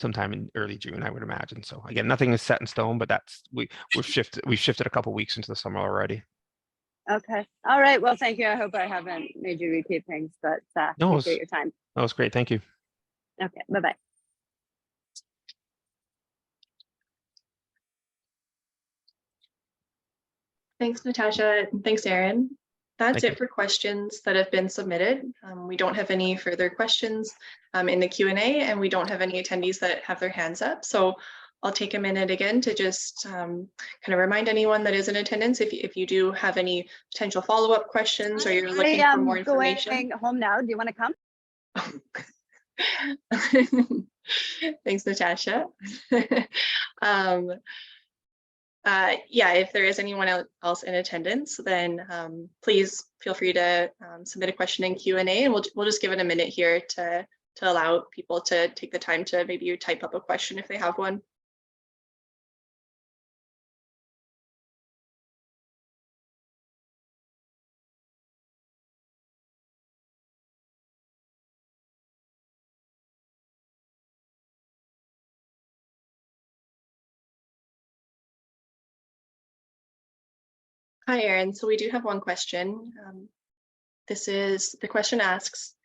sometime in early June, I would imagine. So again, nothing is set in stone, but we've shifted a couple weeks into the summer already. Okay. All right. Well, thank you. I hope I haven't made you repeat things, but No, appreciate your time. That was great. Thank you. Okay. Bye-bye. Thanks, Natasha. And thanks, Aaron. That's Thank it for questions that have been submitted. We don't have any further questions in the Q&A, and we don't have any attendees that have their hands up. So I'll take a minute again to just kind of remind anyone that is in attendance, if you do have any potential follow-up questions or you're looking for more information. Going home now. Do you want to come? Thanks, Natasha. Yeah, if there is anyone else in attendance, then please feel free to submit a question in Q&A, and we'll just give it a minute here to allow people to take the time to maybe type up a question if they have one. Hi, Aaron. So we do have one question. The question asks,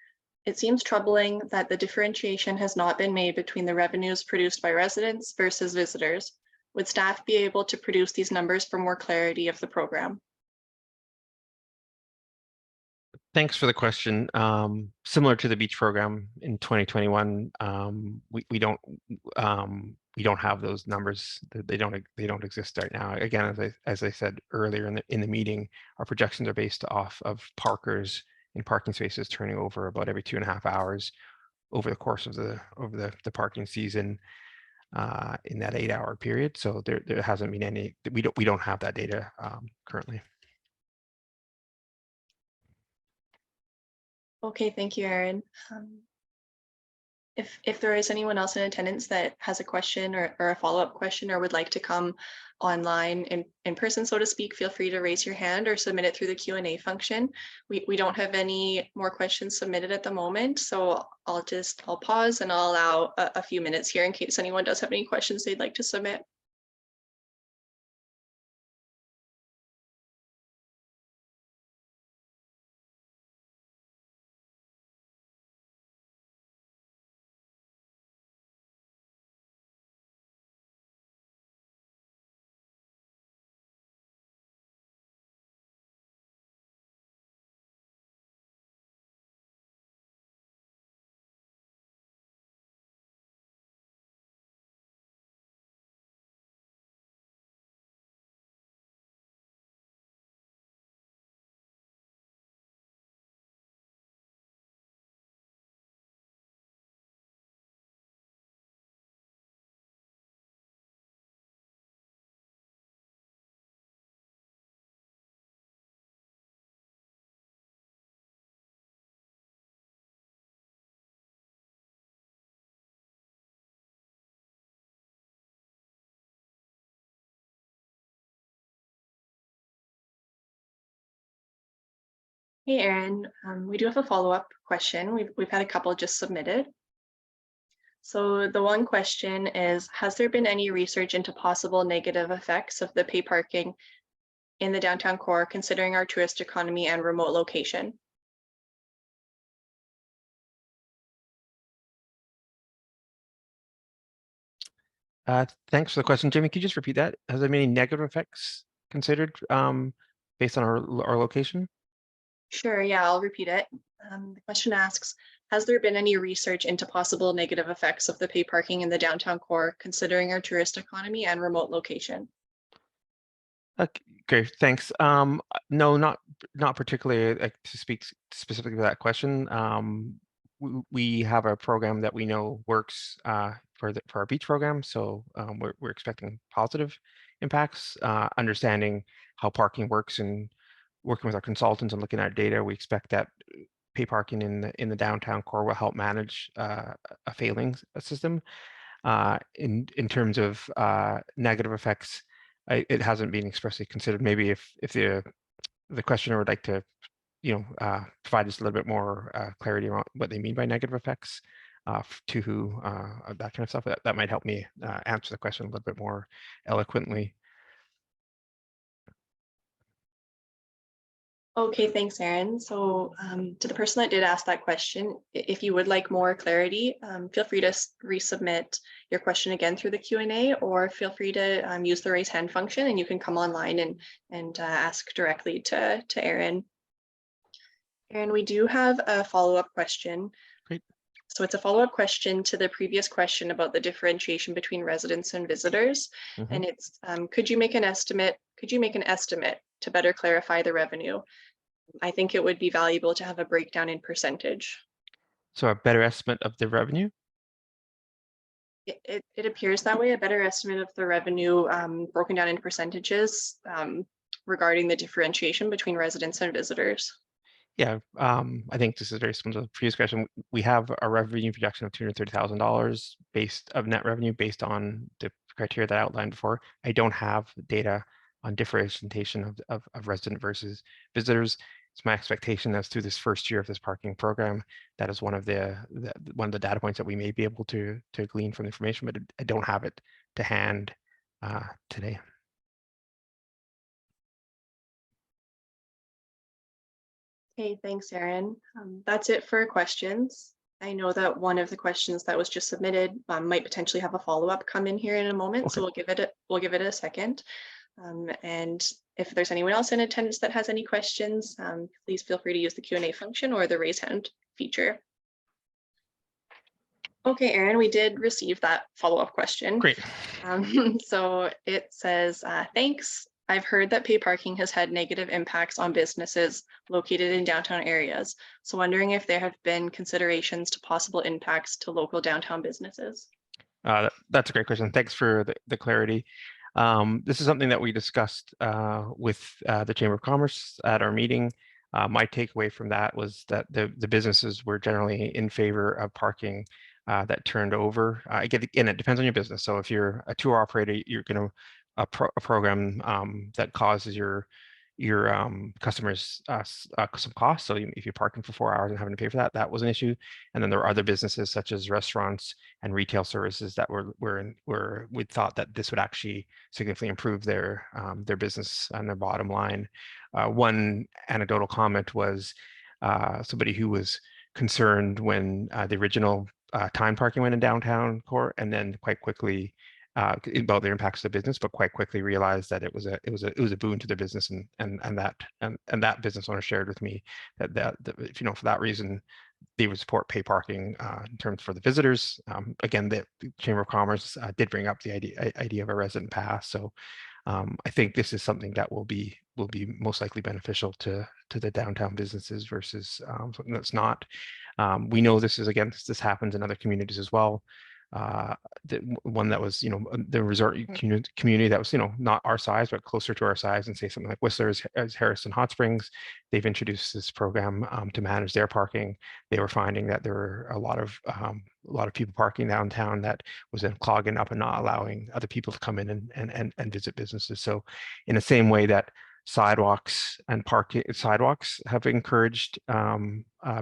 it seems troubling that the differentiation has not been made between the revenues produced by residents versus visitors. Would staff be able to produce these numbers for more clarity of the program? Thanks for the question. Similar to the beach program in 2021, we don't have those numbers. They don't exist right now. Again, as I said earlier in the meeting, our projections are based off of parkers in parking spaces turning over about every 2.5 hours over the course of the parking season in that 8-hour period. So there hasn't been any. We don't have that data currently. Okay, thank you, Aaron. If there is anyone else in attendance that has a question or a follow-up question or would like to come online in person, so to speak, feel free to raise your hand or submit it through the Q&A function. We don't have any more questions submitted at the moment, so I'll pause and I'll allow a few minutes here in case anyone does have any questions they'd like to submit. Hey, Erin, we do have a follow-up question. We've had a couple just submitted. So the one question is, has there been any research into possible negative effects of the pay parking in the downtown core, considering our tourist economy and remote location? Thanks for the question. Jamie, could you just repeat that? Has there been any negative effects considered based on our location? Sure, yeah, I'll repeat it. The question asks, has there been any research into possible negative effects of the pay parking in the downtown core, considering our tourist economy and remote location? Okay, great, thanks. No, not particularly like to speak specifically to that question. We have a program that we know works for our beach program, so we're expecting positive impacts. Understanding how parking works and working with our consultants and looking at data, we expect that pay parking in the downtown core will help manage a failing system. In terms of negative effects, it hasn't been expressly considered. Maybe if the questioner would like to, provide us a little bit more clarity around what they mean by negative effects to who that kind of stuff, that might help me answer the question a little bit more eloquently. Okay, thanks, Erin. So to the person that did ask that question, if you would like more clarity, feel free to resubmit your question again through the Q&A, or feel free to use the raise hand function and you can come online and ask directly to Erin. Erin, we do have a follow-up question. Great. So it's a follow-up question to the previous question about the differentiation between residents and visitors. Mm-hmm. And it's, could you make an estimate to better clarify the revenue? I think it would be valuable to have a breakdown in percentage. So a better estimate of the revenue? It appears that way, a better estimate of the revenue broken down into percentages regarding the differentiation between residents and visitors. Yeah, I think this is very similar to the previous question. We have a revenue projection of $230,000 based of net revenue based on the criteria that I outlined before. I don't have data on differentiation of resident versus visitors. It's my expectation that through this first year of this parking program, that is one of the data points that we may be able to glean from the information, but I don't have it to hand today. Okay, thanks, Erin. That's it for questions. I know that one of the questions that was just submitted might potentially have a follow-up come in here in a moment, Okay. so we'll give it a second. And if there's anyone else in attendance that has any questions, please feel free to use the Q&A function or the raise hand feature. Okay, Erin, we did receive that follow-up question. Great. So it says, thanks. I've heard that pay parking has had negative impacts on businesses located in downtown areas. So wondering if there have been considerations to possible impacts to local downtown businesses. That's a great question. Thanks for the clarity. This is something that we discussed with the Chamber of Commerce at our meeting. My takeaway from that was that the businesses were generally in favor of parking that turned over. Again, it depends on your business. So if you're a tour operator, you're going to a program that causes your customers some costs. So if you're parking for 4 hours and having to pay for that, that was an issue. And then there are other businesses such as restaurants and retail services that we thought that this would actually significantly improve their business and their bottom line. One anecdotal comment was somebody who was concerned when the original time parking went in downtown core, and then quite quickly about their impacts to the business, but quite quickly realized that it was a boon to their business, and that business owner shared with me that for that reason they would support pay parking in terms for the visitors. Again, the Chamber of Commerce did bring up the idea of a resident pass, so I think this is something that will be most likely beneficial to the downtown businesses versus something that's not. We know this this happens in other communities as well. The one that was, the resort community that was, not our size, but closer to our size, and say something like Whistler's as Harrison Hot Springs, they've introduced this program to manage their parking. They were finding that there were a lot of people parking downtown that was then clogging up and not allowing other people to come in and visit businesses. So in the same way that sidewalks and parking sidewalks have encouraged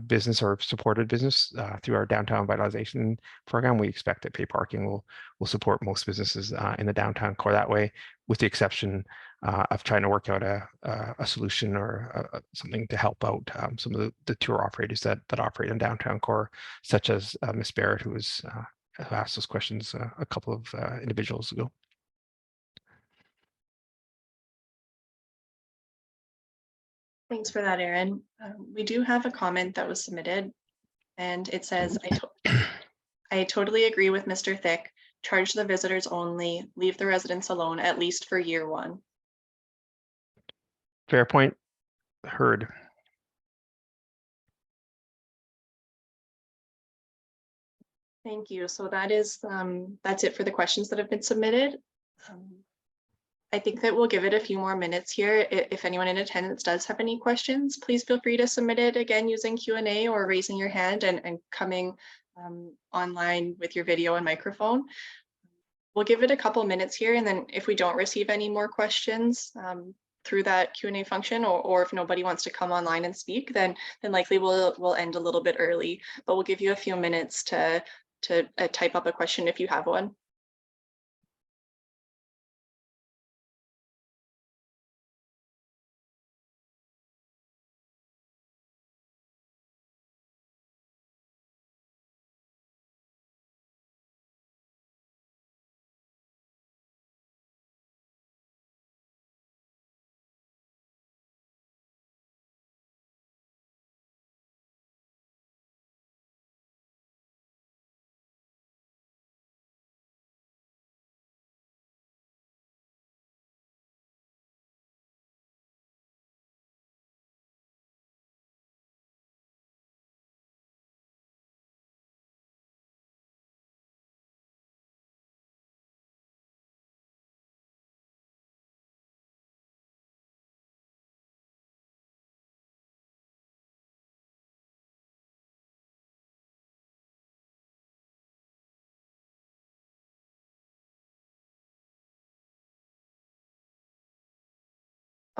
business or supported business through our downtown vitalization program. We expect that Pay Parking will support most businesses in the downtown core that way, with the exception of trying to work out a solution or something to help out some of the tour operators that operate in downtown core, such as Ms. Barrett, who asked those questions a couple of individuals ago. Thanks for that, Aaron. We do have a comment that was submitted, and it says, I totally agree with Mr. Thick. Charge the visitors only, leave the residents alone, at least for year one. Fair point. Heard. Thank you. So that's it for the questions that have been submitted. I think that we'll give it a few more minutes here. If anyone in attendance does have any questions, please feel free to submit it again using Q&A or raising your hand and coming online with your video and microphone. We'll give it a couple minutes here, and then if we don't receive any more questions through that Q&A function, or if nobody wants to come online and speak, then likely we'll end a little bit early. But we'll give you a few minutes to type up a question if you have one.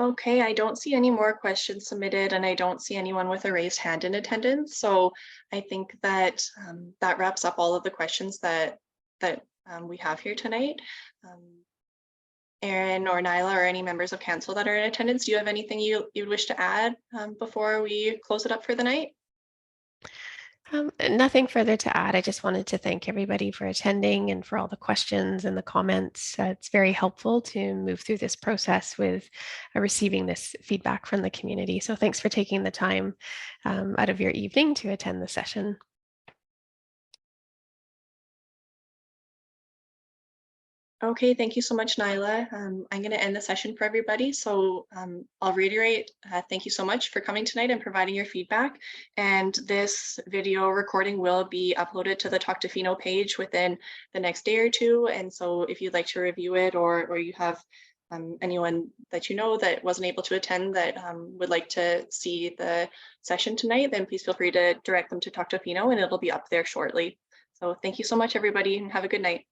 Okay, I don't see any more questions submitted, and I don't see anyone with a raised hand in attendance. So I think that that wraps up all of the questions that we have here tonight. Aaron or Nyla or any members of council that are in attendance, do you have anything you'd wish to add before we close it up for the night? Nothing further to add. I just wanted to thank everybody for attending and for all the questions and the comments. It's very helpful to move through this process with receiving this feedback from the community. So thanks for taking the time out of your evening to attend the session. Okay, thank you so much, Nyla. I'm going to end the session for everybody. So I'll reiterate, thank you so much for coming tonight and providing your feedback. And this video recording will be uploaded to the Talk to Fino page within the next day or two. And so if you'd like to review it, or you have anyone that you know that wasn't able to attend that would like to see the session tonight, then please feel free to direct them to Talk to Fino, and it'll be up there shortly. So thank you so much, everybody, and have a good night.